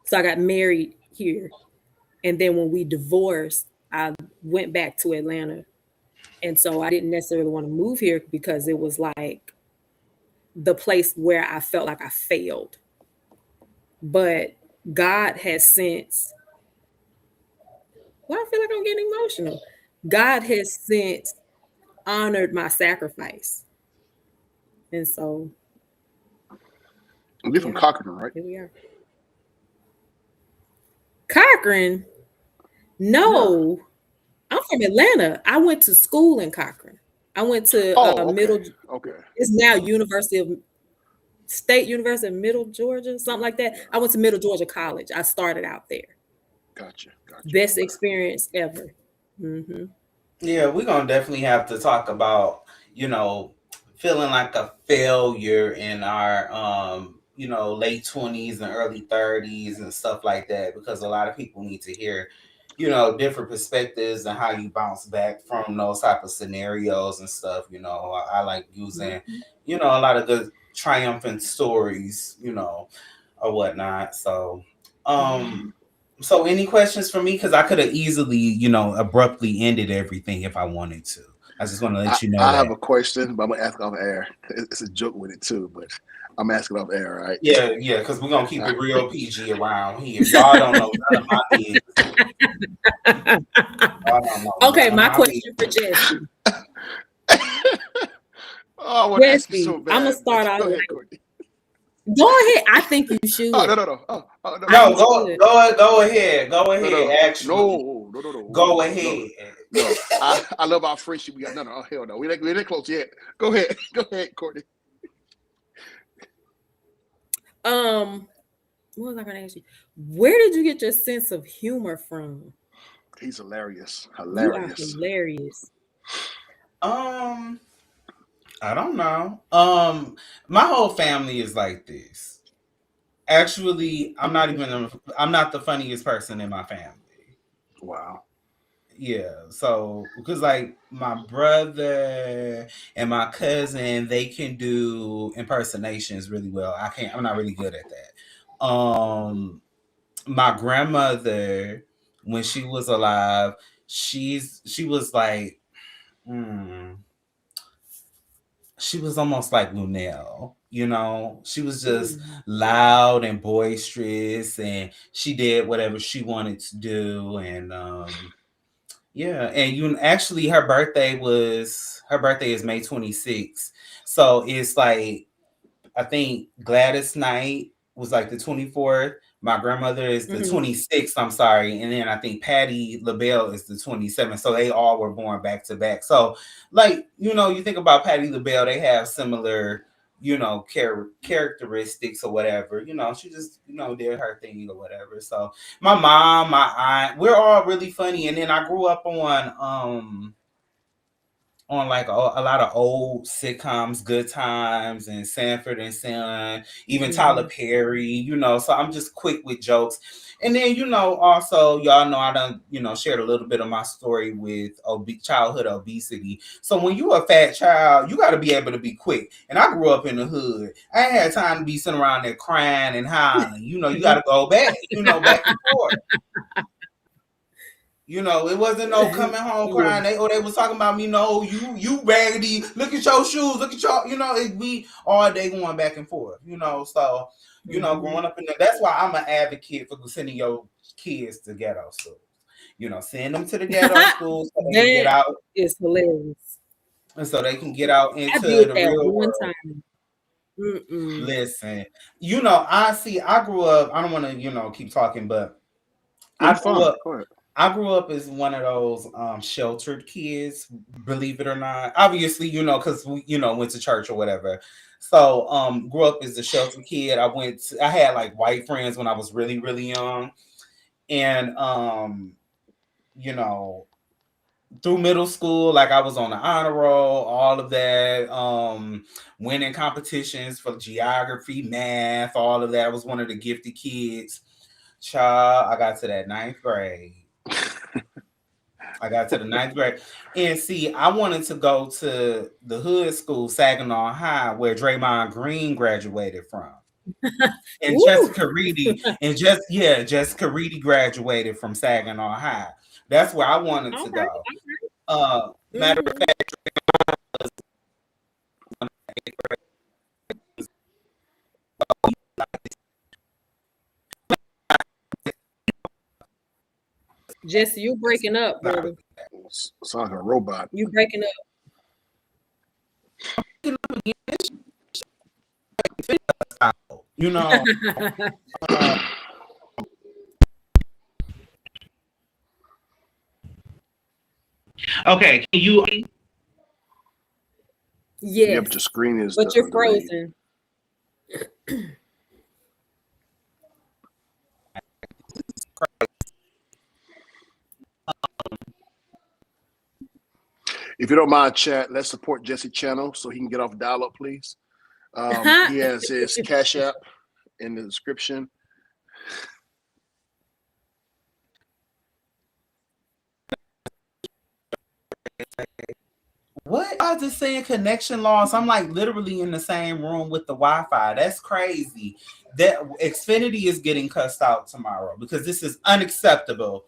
So I got married here, and then when we divorced, I went back to Atlanta. And so I didn't necessarily want to move here because it was like the place where I felt like I failed. But God has since, well, I feel like I'm getting emotional. God has since honored my sacrifice. And so, You're from yeah, Cochran, right? here we are. Cochran? Yeah. No, I'm from Atlanta. I went to school in Cochran. I went to Oh, okay. Middle, Okay. it's now State University of Middle Georgia, something like that. Yeah. I went to Middle Georgia College. I started out there. Gotcha. Gotcha. Best Okay. experience ever. Mm-hmm. Yeah, we're gonna definitely have to talk about, feeling like a failure in our late 20s and early 30s and stuff like that, because a lot of people need to hear, different perspectives and how you bounce back from those type of scenarios and stuff. I like using, Mm-hmm. a lot of good triumphant stories, or whatnot. Um so any questions for me? Because I could have easily, abruptly ended everything if I wanted to. I just want to let you know I have that. a question, but I'm gonna ask off air. It's a joke with it too, but I'm asking off air, right? Yeah, yeah, because we're gonna keep it real PG around here. Y'all don't know none of my business. Y'all don't know Okay, none of my my business. question for Jesse. Oh, I want to ask you so Jesse, I'm gonna bad, but start out go ahead, like, Courtney. go ahead. I think you Oh should. no, no, no. Oh no, I No, you no, go should. go go ahead. Go no, ahead. no, Actually, no, no, no, go no, no, ahead. no. I love our friendship. We got no, no. Hell no. We ain't close yet. Go ahead, go ahead, Courtney. Um, what was I gonna ask you? Where did you get your sense of humor from? He's hilarious, You are hilarious. hilarious. Um, I don't know. My whole family is like this. Actually, I'm not the funniest person in my family. Wow. Yeah, so because like my brother and my cousin, they can do impersonations really well. I'm not really good at that. My grandmother, when she was alive, she was like, hmm, she was almost like Lunel. She was just Ooh. loud and boisterous, and she did whatever she wanted to do, and yeah, and actually her birthday is May 26th. So it's like I think Gladys Knight was like the 24th. My grandmother is the Mhm. 26th, I'm sorry. And then I think Patty LaBelle is the 27th. So they all were born back to back. So, like, you think about Patty LaBelle, they have similar, characteristics or whatever. She just, did her thing or whatever. So my mom, my aunt, we're all really funny. And then I grew up on like a lot of old sitcoms, Good Times and Sanford and Son, even Tyler Mhm. Perry, so I'm just quick with jokes. And then, also, y'all know I done, shared a little bit of my story with childhood obesity. So when you a fat child, you got to be able to be quick. And I grew up in the hood. I ain't had time to be sitting around there crying and hollering. You got to go back, back and forth. It wasn't no coming home Yeah. crying. They was talking about me. No, you raggedy. Look at your shoes. Look at your. We all day going back and forth. So Mhm. growing up in there. That's why I'm an advocate for sending your kids to ghetto schools. Send them to the ghetto schools so they can get That out is hilarious. and so they can get out I into did the that real one world. time. Listen, I grew up. I don't want to, keep talking, but No, I you're grew fine. up. Go ahead. I grew up as one of those sheltered kids, believe it or not. Obviously, because we, went to church or whatever. So, grew up as a sheltered kid. I had like white friends when I was really, really young, and you know, through middle school, like I was on the honor roll, all of that, winning competitions for geography, math, all of that. I was one of the gifted kids. Child, I got to that ninth grade. And see, I wanted to go to the hood school, Saginaw High, where Draymond Green graduated from. And Jessica Reedy graduated from Saginaw High. That's where I wanted to Okay. go. Matter of Mm-hmm. fact, Jesse, you breaking up, brother. Sound like a robot. You breaking you know, up. uh, okay, can you? Yeah, but Yes, your screen is but you're delayed. frozen. If you don't mind, chat, let's support Jesse channel so he can get off dial-up, please. He has his Cash App in the description. What? I was just saying connection loss. I'm like literally in the same room with the Wi-Fi. That's crazy. That Xfinity is getting cussed out tomorrow because this is unacceptable.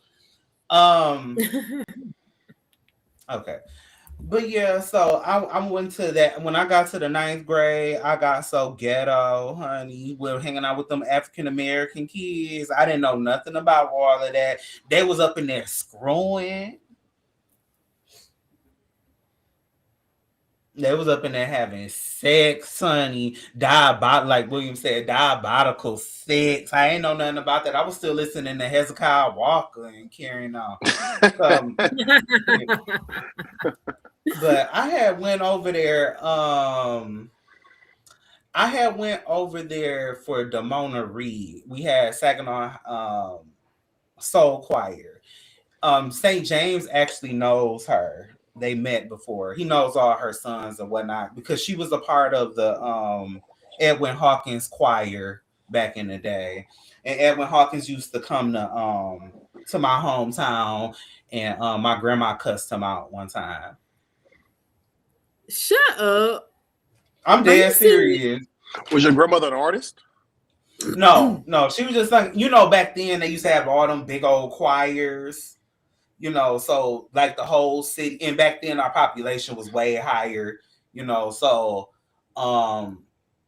Okay. But yeah, so I went to that. When I got to the ninth grade, I got so ghetto, honey. We were hanging out with them African American kids. I didn't know nothing about all of that. They was up in there screwing. They was up in there having sex, honey. Like William said, diabolical sex. I ain't know nothing about that. I was still listening to Hezekiah Walker and carrying on. But I had went over there. I had went over there for Damona Reed. We had Saginaw Soul Choir. St. James actually knows her. They met before. He knows all her sons and whatnot because she was a part of the Edwin Hawkins choir back in the day. And Edwin Hawkins used to come to my hometown, and my grandma cussed him out one time. Shut up. I'm dead serious. Was your grandmother an artist? No, she was just like, back then they used to have all them big old choirs, so like the whole city, and back then our population was way higher, so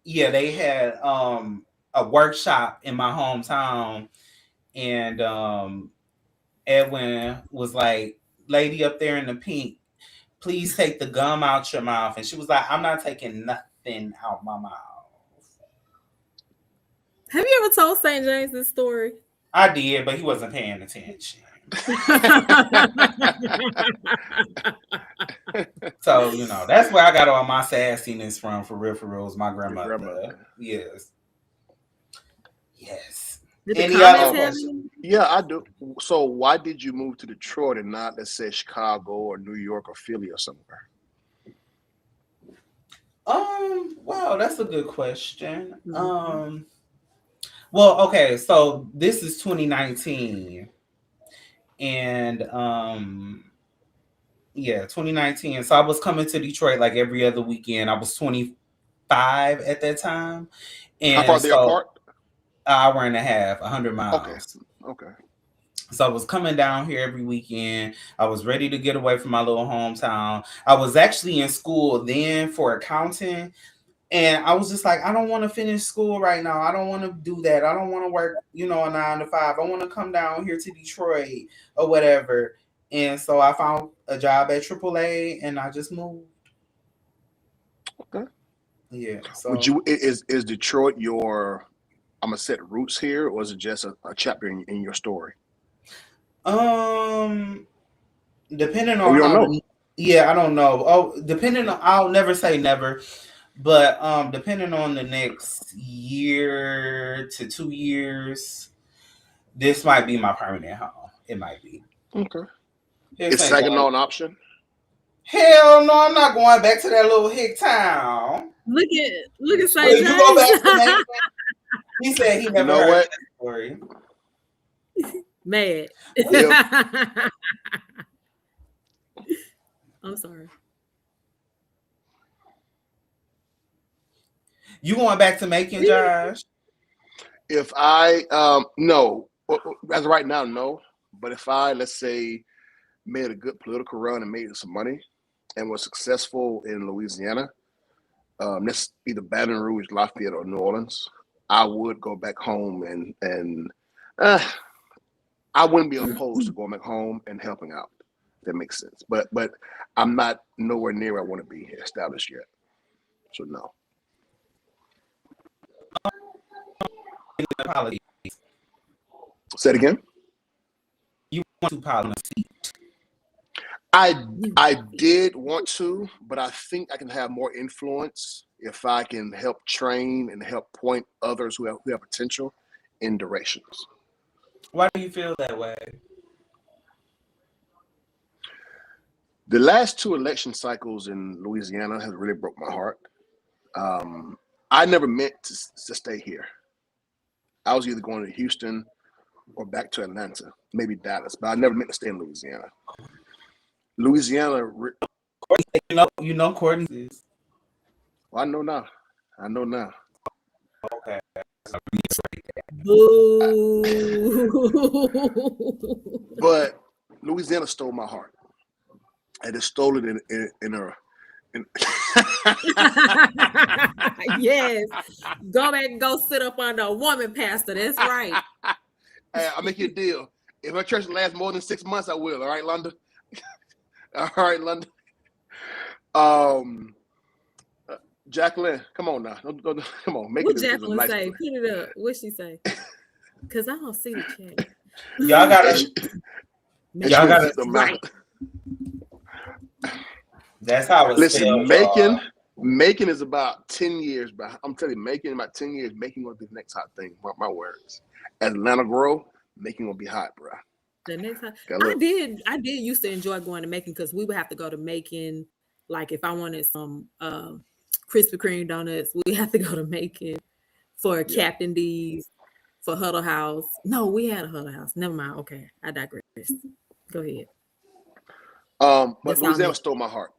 yeah, they had a workshop in my hometown, and Edwin was like, lady up there in the pink, please take the gum out your mouth. And she was like, I'm not taking nothing out my mouth. Have you ever told St. James this story? I did, but he wasn't paying attention. So, that's where I got all my sassiness from, for real, was my grandmother. Yes. Did the Any comments other have questions? Yeah, I do. So why did you move to Detroit and not, let's say, Chicago or New York or Philly or somewhere? Wow, that's a good question. Mm-hmm. Well, okay, so this is 2019. And yeah, 2019. So I was coming to Detroit like every other weekend. I was 25 at that time. And how far are they apart? An hour and a half, 100 miles. Okay. So I was coming down here every weekend. I was ready to get away from my little hometown. I was actually in school then for accounting. And I was just like, I don't want to finish school right now. I don't want to do that. I don't want to work, a 9 to 5. I want to come down here to Detroit or whatever. And so I found a job at AAA and I just moved. Okay. Yeah. So Would you is Detroit your I'm gonna set roots here, or is it just a chapter in your story? depending Or on you don't how know? the yeah, I don't know. Oh, depending on I'll never say never, but depending on the next year to 2 years, this might be my permanent home. It might be. Okay. This Is ain't going. Saginaw an option? Hell no, I'm not going back to that little hick town. Look at Will St. you go back to James. Macon? He said he You never know heard what? that story. Mad. If I'm sorry. You going back to Macon, Josh? I no, as of right now, no. But if I, let's say, made a good political run and made some money and was successful in Louisiana, that's either Baton Rouge, Lafayette, or New Orleans, I would go back home and I wouldn't be opposed to going back home and helping out. If that makes sense. But I'm not nowhere near where I want to be established yet. So no. Politics. Say it again. You want to policy? I did want to, but I think I can have more influence if I can help train and help point others who have potential in directions. Why do you feel that way? The last 2 election cycles in Louisiana has really broke my heart. I never meant to stay here. I was either going to Houston or back to Atlanta, maybe Dallas, but I never meant to stay in Louisiana. Louisiana. You know, Courtney is. Well, I know now. I know now. Okay. Boo. But Louisiana stole my heart, and it stole it in a. Yes. Go back and go sit up under a woman pastor. That's right. Hey, I'll make you a deal. If my church lasts more than 6 months, I will. All right, London. All right, London. Jacqueline, come on now. Come on, make what it Jacqueline nice say? place. Put it up. What she say? Because I don't see the chat. Y'all gotta. Y'all gotta. Right. That's how it's Listen, spelled, Macon is about 10 years behind. I'm telling you, Macon about 10 years. Macon will be the next hot thing. Mark my words. As Atlanta grow, Macon will be hot, bro. The next time I did used to enjoy going to Macon because we would have to go to Macon. Like if I wanted some Krispy Kreme donuts, we have to go to Macon for Captain D's, for Huddle House. No, we had a Huddle House. Never mind. Okay, I digress. Go ahead. But Louisiana stole my heart.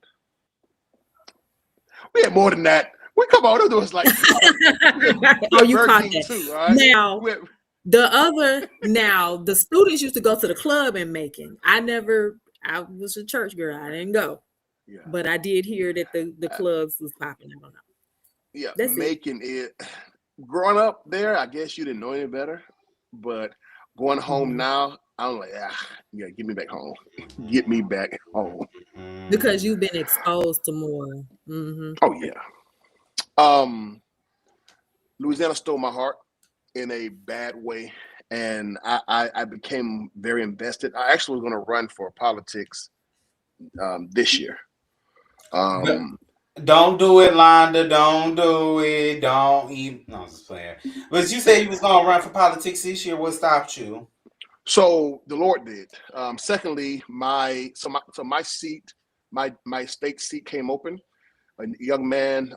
We had more than that. We come on, it was like oh, you caught that too, right? Now. The students used to go to the club in Macon. I was a church girl. I didn't go. Yeah. But I did hear that the clubs was popping. I don't know. Yeah, Macon is growing up there, I guess you didn't know any better. But going home now, I'm like, get me back home. Get me back home. Because you've been exposed to more. Mm-hmm. Oh yeah. Louisiana stole my heart in a bad way, and I became very invested. I actually was going to run for politics this year. Don't do it, Londa. Don't do it. Don't even. No, I'm just playing. But you said you was going to run for politics this year. What stopped you? So the Lord did. Secondly, my seat, my state seat came open. A young man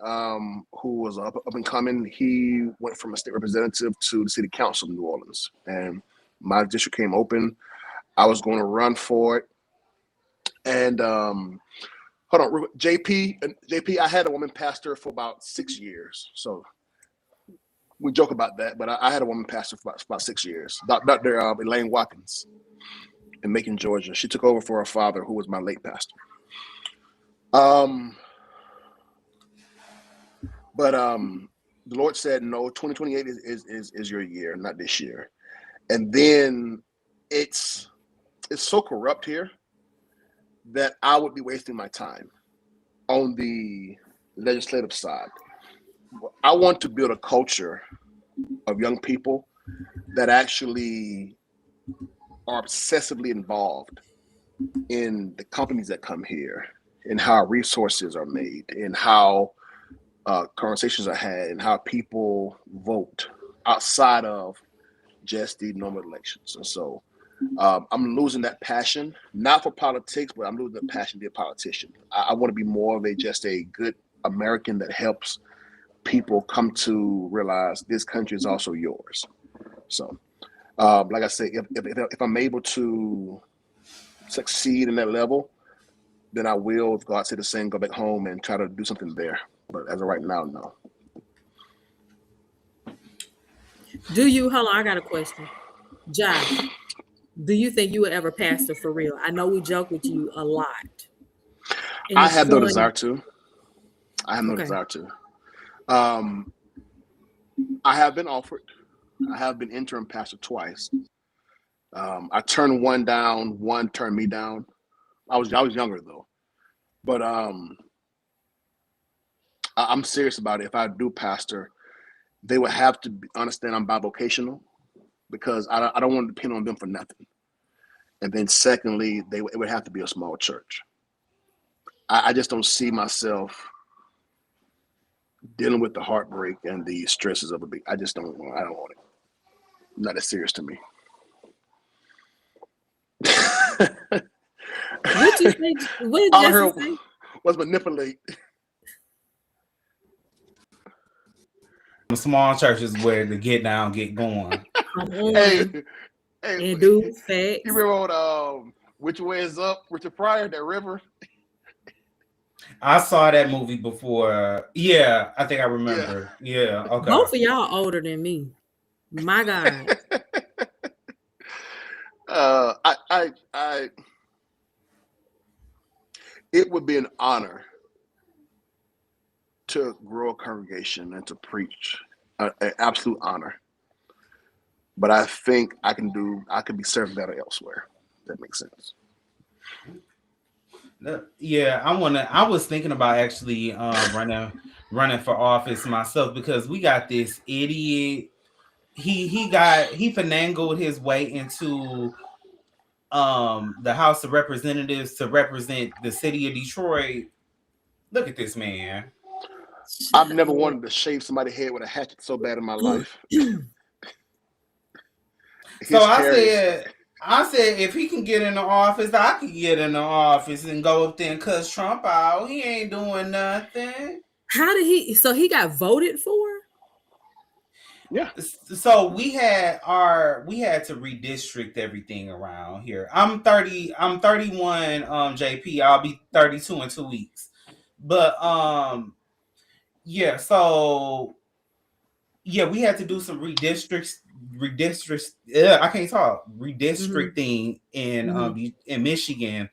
who was up and coming, he went from a state representative to the city council of New Orleans. And my district came open. I was going to run for it. And hold on, JP, I had a woman pastor for about 6 years. So we joke about that, but I had a woman pastor for about 6 years. Dr. Elaine Watkins in Macon, Georgia. She took over for her father, who was my late pastor. But the Lord said, no, 2028 is your year, not this year. And then it's so corrupt here that I would be wasting my time on the legislative side. I want to build a culture of young people that actually are obsessively involved in the companies that come here, and how resources are made, and how conversations are had, and how people vote outside of just the normal elections. And so I'm losing that passion, not for politics, but I'm losing the passion to be a politician. I want to be more of just a good American that helps people come to realize this country is also yours. So, like I say, if I'm able to succeed in that level, then I will, if God said the same, go back home and try to do something there. But as of right now, no. Hold on, I got a question. Josh, do you think you would ever pastor for real? I know we joke with you a lot. I have no desire to. I have no desire to. I have been offered. I have been interim pastor twice. I turned one down. One turned me down. I was younger though, but I'm serious about it. If I do pastor, they would have to understand I'm bivocational, because I don't want to depend on them for nothing. And then secondly, it would have to be a small church. I just don't see myself dealing with the heartbreak and the stresses of a big. I don't want it. Not as serious to me. What you say? What did Jesse say? Was manipulate. Small churches where the get down, get going. Come on. Hey, and do facts. You remember Which Way Is Up, Richard Pryor, that river? I saw that movie before. Yeah, I think I remember. Yeah, okay. Both of y'all older than me. My God. It would be an honor to grow a congregation and to preach, an absolute honor. But I think I can be served better elsewhere. That makes sense. Yeah, I was thinking about actually running for office myself, because we got this idiot. He finagled his way into the House of Representatives to represent the city of Detroit. Look at this man. I've never wanted to shave somebody's head with a hatchet so bad in my life. So I said, if he can get in the office, I can get in the office and go up there and cuss Trump out. He ain't doing nothing. How did he? So he got voted for? Yeah. So we had to redistrict everything around here. I'm 31, JP. I'll be 32 in 2 weeks. But yeah, so yeah, we had to do some redistricting in Michigan.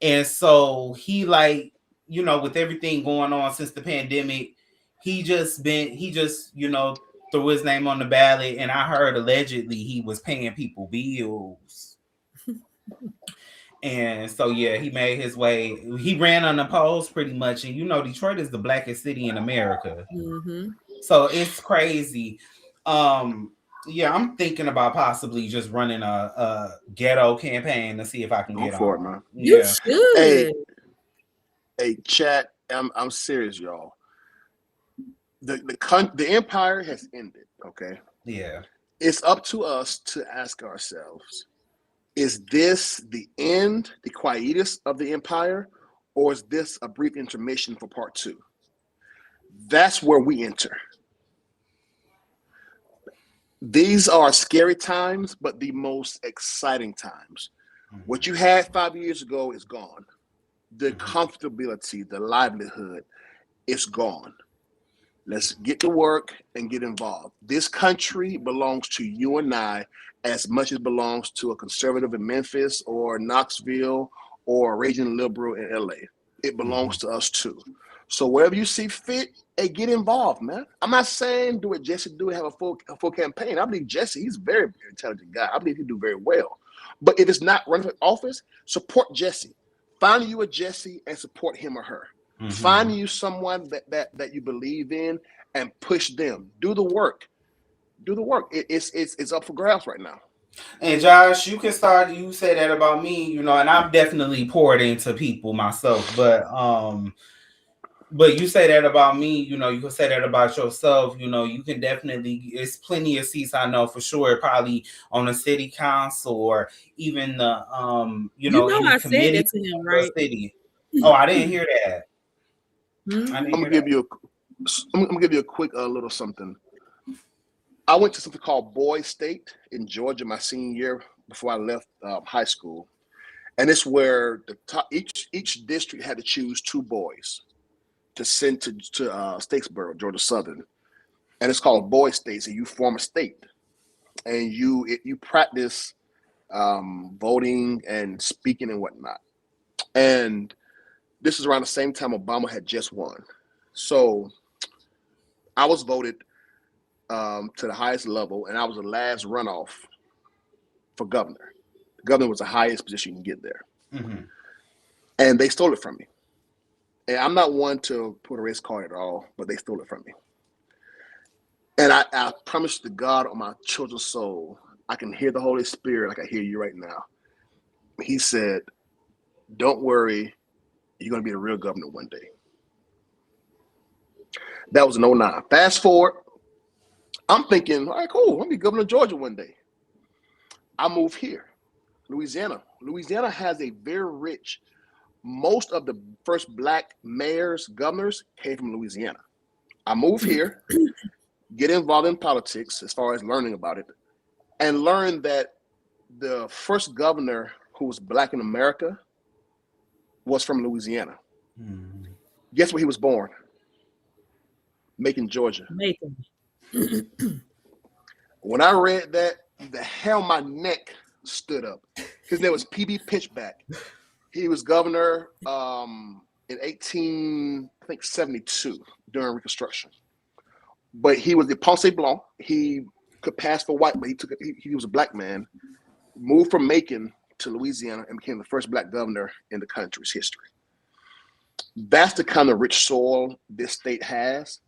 And so he, like, with everything going on since the pandemic, he just threw his name on the ballot, and I heard allegedly he was paying people bills. And so yeah, he made his way. He ran unopposed pretty much, and Detroit is the blackest city in America. Mm-hmm. So it's crazy. Yeah, I'm thinking about possibly just running a ghetto campaign to see if I can get for on. It, man. You should. Hey, chat. I'm serious, y'all. The empire has ended. Okay. Yeah. It's up to us to ask ourselves: is this the end, the quietus of the empire, or is this a brief intermission for part 2? That's where we enter. These are scary times, but the most exciting times. Mm-hmm. What you had 5 years ago is gone. The comfortability, the livelihood, is gone. Let's get to work and get involved. This country belongs to you and I as much as it belongs to a conservative in Memphis or Knoxville or a raging liberal in LA. It belongs to us too. So wherever you see fit, hey, get involved, man. I'm not saying do what Jesse do, have a full campaign. I believe Jesse, he's a very, very intelligent guy. I believe he'll do very well. But if it's not running for office, support Jesse. Find you a Jesse and support him or her. Find you someone that you believe in and push them. Do the work. It's up for grabs right now. And Josh, you can start. You say that about me, and I'm definitely poured into people myself. But you say that about me, you can say that about yourself. You can definitely. It's plenty of seats I know for sure. Probably on the city council or even the any I committee said that to him, right? city. Oh, I didn't hear that. I'm gonna give you a quick little something. I went to something called Boys State in Georgia my senior year before I left high school, and it's where each district had to choose 2 boys to send to Statesboro, Georgia Southern, and it's called Boys State. So you form a state, and you practice voting and speaking and whatnot. And this is around the same time Obama had just won, so I was voted to the highest level, and I was the last runoff for governor. Governor was the highest position you can get there, and they stole it from me. And I'm not one to put a race card at all, but they stole it from me. And I promise to God on my children's soul, I can hear the Holy Spirit like I hear you right now. He said, "Don't worry, you're going to be a real governor one day." That was in 2009. Fast forward, I'm thinking, all right, cool, I'm going to be governor of Georgia one day. I moved here, Louisiana. Louisiana has a very rich, most of the first Black mayors, governors came from Louisiana. I moved here, get involved in politics as far as learning about it, and learned that the first governor who was Black in America was from Louisiana. Guess where he was born? Macon, Georgia. Macon. When I read that, the hell my neck stood up. His name was P.B. Pinchback. He was governor in 1872 during Reconstruction. But he was the Ponce Blanc. He could pass for white, but he was a Black man. Moved from Macon to Louisiana and became the first Black governor in the country's history. That's the kind of rich soil this state has,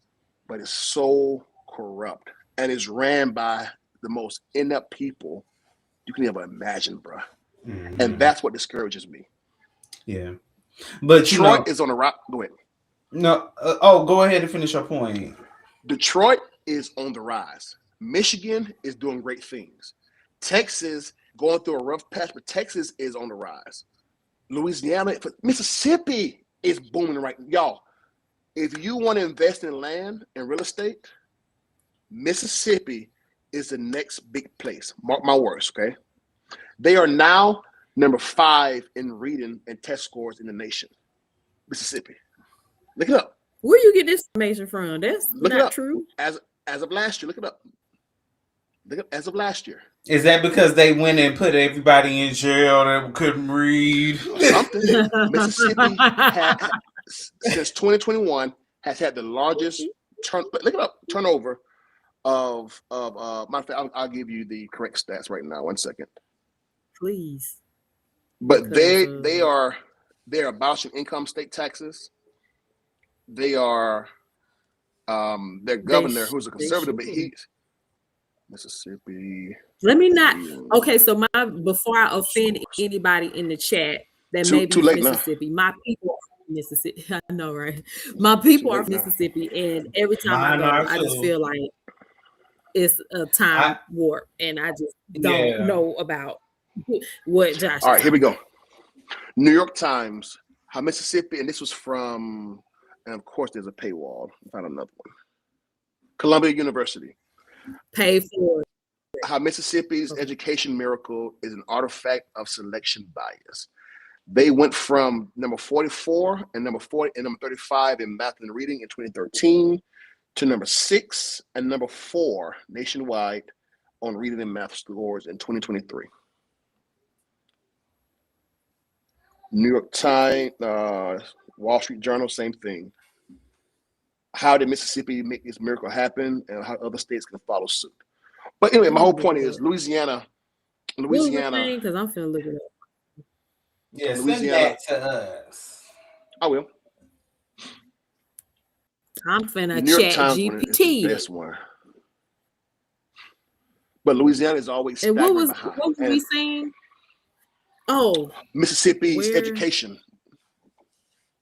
but it's so corrupt and is ran by the most inept people you can ever imagine, bro. And that's what discourages me. Yeah, but Detroit is on the rock. Go ahead. No, go ahead and finish your point. Detroit is on the rise. Michigan is doing great things. Texas going through a rough patch, but Texas is on the rise. Louisiana, Mississippi is booming right now. Y'all, if you want to invest in land and real estate, Mississippi is the next big place. Mark my words, okay? They are now number 5 in reading and test scores in the nation. Mississippi. Look it up. Where you get this information from? That's not true. As of last year, look it up. Look up as of last year. Is that because they went and put everybody in jail that couldn't read? Something. Mississippi since 2021 has had the largest turnover of matter of fact, I'll give you the correct stats right now. 1 second. Please. But they are abolishing income state taxes. They are their governor, who's a conservative, but he's Mississippi. Let me not. Okay, so before I offend anybody in the chat that may be Mississippi, my people are from Mississippi. I know, right? My people are from Mississippi, and every time I go, I just feel like it's a time warp, and I just don't know about what Josh. All right, here we go. New York Times, how Mississippi, and this was from, and of course there's a paywall. Find another one. Columbia University. Pay for it. How Mississippi's education miracle is an artifact of selection bias. They went from number 44 and number 40 and number 35 in math and reading in 2013 to number 6 and number 4 nationwide on reading and math scores in 2023. New York Times, Wall Street Journal, same thing. How did Mississippi make this miracle happen, and how other states can follow suit? But anyway, my whole point is Louisiana. Because I'm feeling looking up. Yeah, send that to us. I will. I'm finna The New York chat Times one is the GPT. best one. But Louisiana is always And staggering behind. what were we saying? Oh, Mississippi's education.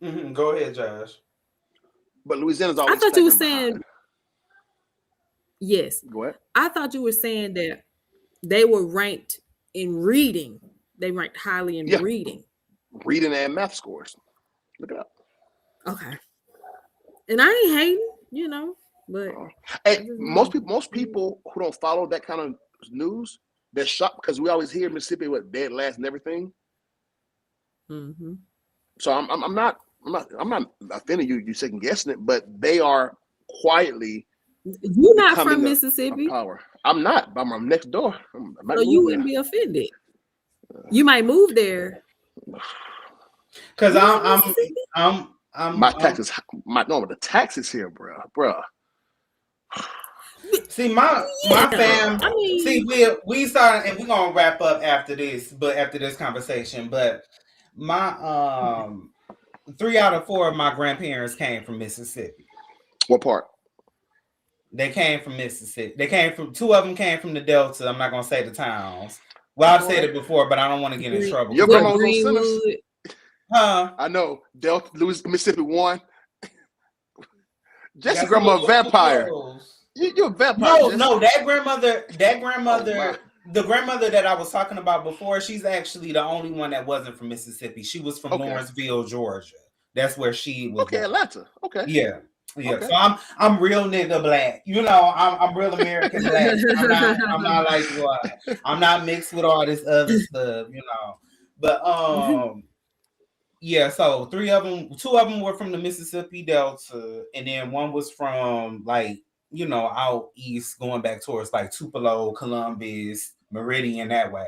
Mm-hmm. Go ahead, Josh. But Louisiana's always I thought you were staggering saying behind. yes. Go ahead. I thought you were saying that they were ranked in reading. They ranked highly in reading. Reading and math scores. Look it up. Okay. And I ain't hating, you know, but hey, most people who don't follow that kind of news, they're shocked because we always hear Mississippi with dead last and everything. Mm-hmm. So I'm not offending you. You second guessing it, but they are quietly. You're not from Mississippi. Power. I'm not, but I'm next door. So you wouldn't be offended. You might move there. Because I'm my taxes. The taxes here, bro. See, my fam. I mean, see, we started, and we're gonna wrap up after this, but after this conversation. But my 3 out of 4 of my grandparents came from Mississippi. What part? They came from Mississippi. They came from 2 of them came from the Delta. I'm not gonna say the towns. Well, I've said it before, but I don't want to get in trouble. Your grandma was on Sinners? Huh? I know. Delta, Mississippi 1. Jesse's grandma a vampire. You're a vampire. No, that grandmother, the grandmother that I was talking about before, she's actually the only one that wasn't from Mississippi. She was from Lawrenceville, Georgia. That's where she was. Okay, Atlanta. Okay. Yeah. Okay. So I'm real nigga black. You know, I'm real American black. I'm not like what. I'm not mixed with all this other stuff, you know. But yeah, so 2 of them were from the Mississippi Delta, and then one was from like, you know, out east going back towards like Tupelo, Columbus, Meridian, that way.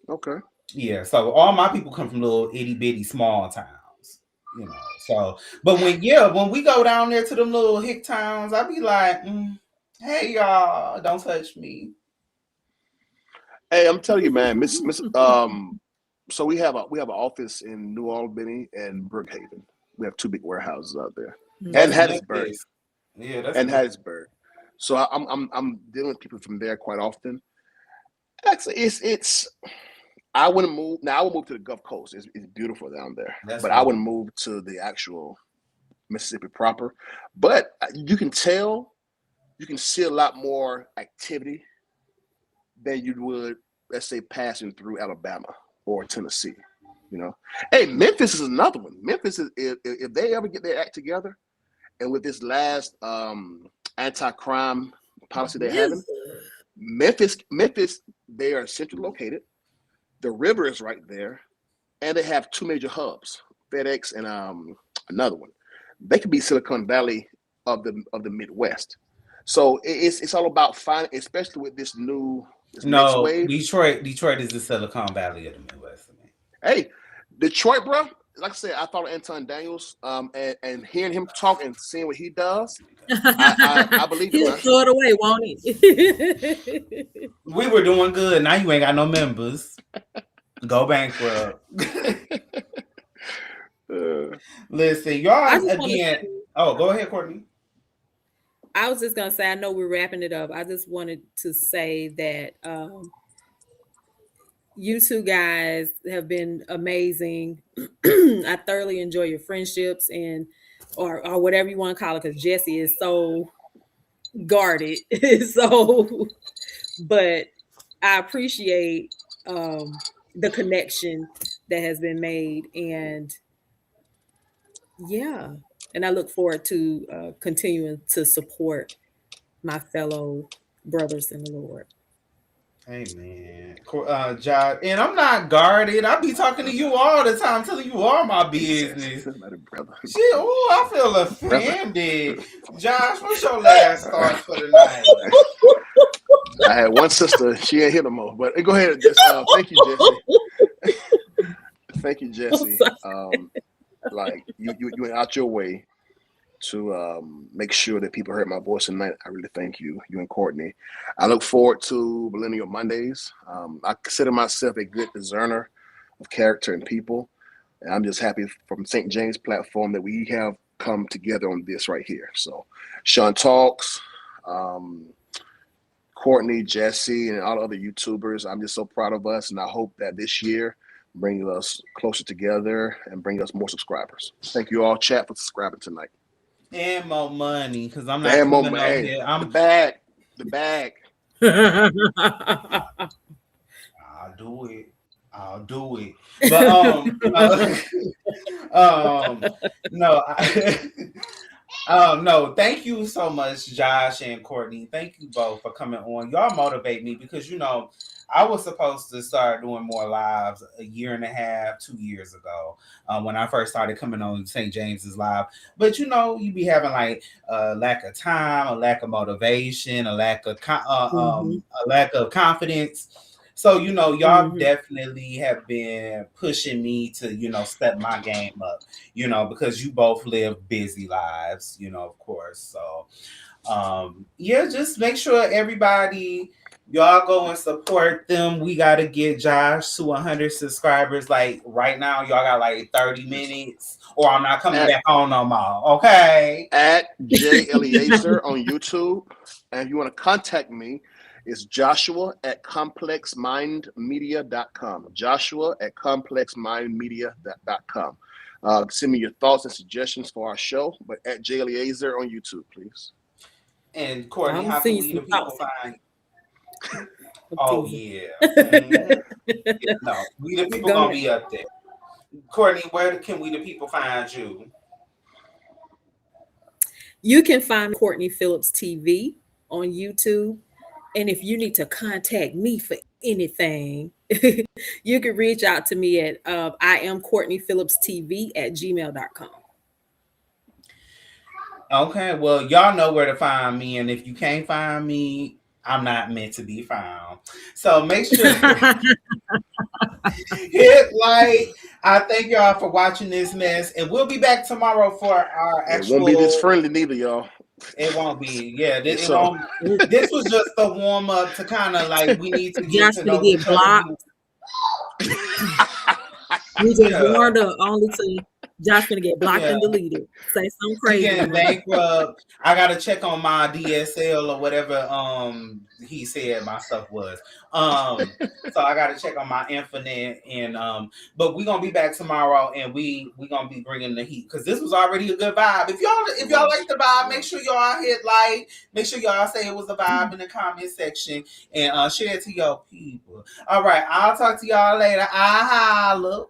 Okay. Yeah, so all my people come from little itty bitty small towns, you know. So, but when we go down there to them little hick towns, I be like, hey y'all, don't touch me. Hey, I'm telling you, man, so we have an office in New Albany and Brookhaven. We have 2 big warehouses out there, and Hattiesburg. Yeah, that's and Hattiesburg. So I'm dealing with people from there quite often. Actually, it's. I wouldn't move. Now I would move to the Gulf Coast. It's beautiful down there, but I wouldn't move to the actual Mississippi proper. But you can see a lot more activity than you would, let's say, passing through Alabama or Tennessee. You know, hey, Memphis is another one. Memphis is if they ever get their act together, and with this last anti-crime policy they're having, Memphis, they are centrally located. The river is right there, and they have 2 major hubs, FedEx and another one. They could be Silicon Valley of the Midwest. So it's all about finding, especially with this next wave. Detroit is the Silicon Valley of the Midwest. Hey, Detroit, bro. Like I said, I thought of Anton Daniels, and hearing him talk and seeing what he does, I believe he'll throw it away, won't he? We were doing good. Now you ain't got no members. Go bankrupt. Listen, y'all again. Oh, go ahead, Courtney. I was just gonna say, I know we're wrapping it up. I just wanted to say that you 2 guys have been amazing. I thoroughly enjoy your friendships or whatever you want to call it, because Jesse is so guarded. But I appreciate the connection that has been made, and I look forward to continuing to support my fellow brothers in the Lord. Amen. Josh, and I'm not guarded. I be talking to you all the time, telling you all my business. I feel offended. Josh, what's your last thoughts for the night? I had one sister. She ain't here no more. But go ahead. Thank you, Jesse. Thank you, Jesse. Like you went out your way to make sure that people heard my voice tonight. I really thank you and Courtney. I look forward to Millennial Mondays. I consider myself a good discerner of character and people. And I'm just happy from St. James platform that we have come together on this right here. So Sean Talks, Courtney, Jesse, and all the other YouTubers. I'm just so proud of us, and I hope that this year bring us closer together and bring us more subscribers. Thank you all, chat, for subscribing tonight. And more money, because I'm not coming out here. The bag. I'll do it. But no, no, thank you so much, Josh and Courtney. Thank you both for coming on. Y'all motivate me because I was supposed to start doing more lives a year and a half, 2 years ago, when I first started coming on St. James's Live. But you be having like a lack of time, a lack of motivation, a lack of confidence. So y'all definitely have been pushing me to step my game up, because you both live busy lives, of course. So just make sure everybody, y'all go and support them. We got to get Josh to 100 subscribers. Like right now, y'all got like 30 minutes, or I'm not coming back on no more. Okay. At J Eliezer on YouTube, and if you want to contact me, it's Joshua at complexmindmedia.com. Joshua at complexmindmedia.com. Send me your thoughts and suggestions for our show, but at J Eliezer on YouTube, please. And Courtney, how can we the people find? Oh yeah. No, we the people gonna be up there. Courtney, where can we the people find you? You can find Courtney Phillips TV on YouTube. And if you need to contact me for anything, you can reach out to me at I am Courtney Phillips TV at gmail.com. Okay, well, y'all know where to find me. And if you can't find me, I'm not meant to be found. So make sure hit like. I thank y'all for watching this mess. And we'll be back tomorrow for our actual. It won't be this friendly neither, y'all. It won't be. Yeah, this was just a warm up to kind of like we need to get to know each other. We just warmed up only to Josh gonna get blocked and deleted. Say something crazy. Again, bankrupt. I gotta check on my DSL or whatever he said my stuff was. So I gotta check on my infinite and but we're gonna be back tomorrow and we gonna be bringing the heat because this was already a good vibe. If y'all like the vibe, make sure y'all hit like, make sure y'all say it was a vibe in the comment section and share it to your people. All right, I'll talk to y'all later. I holla.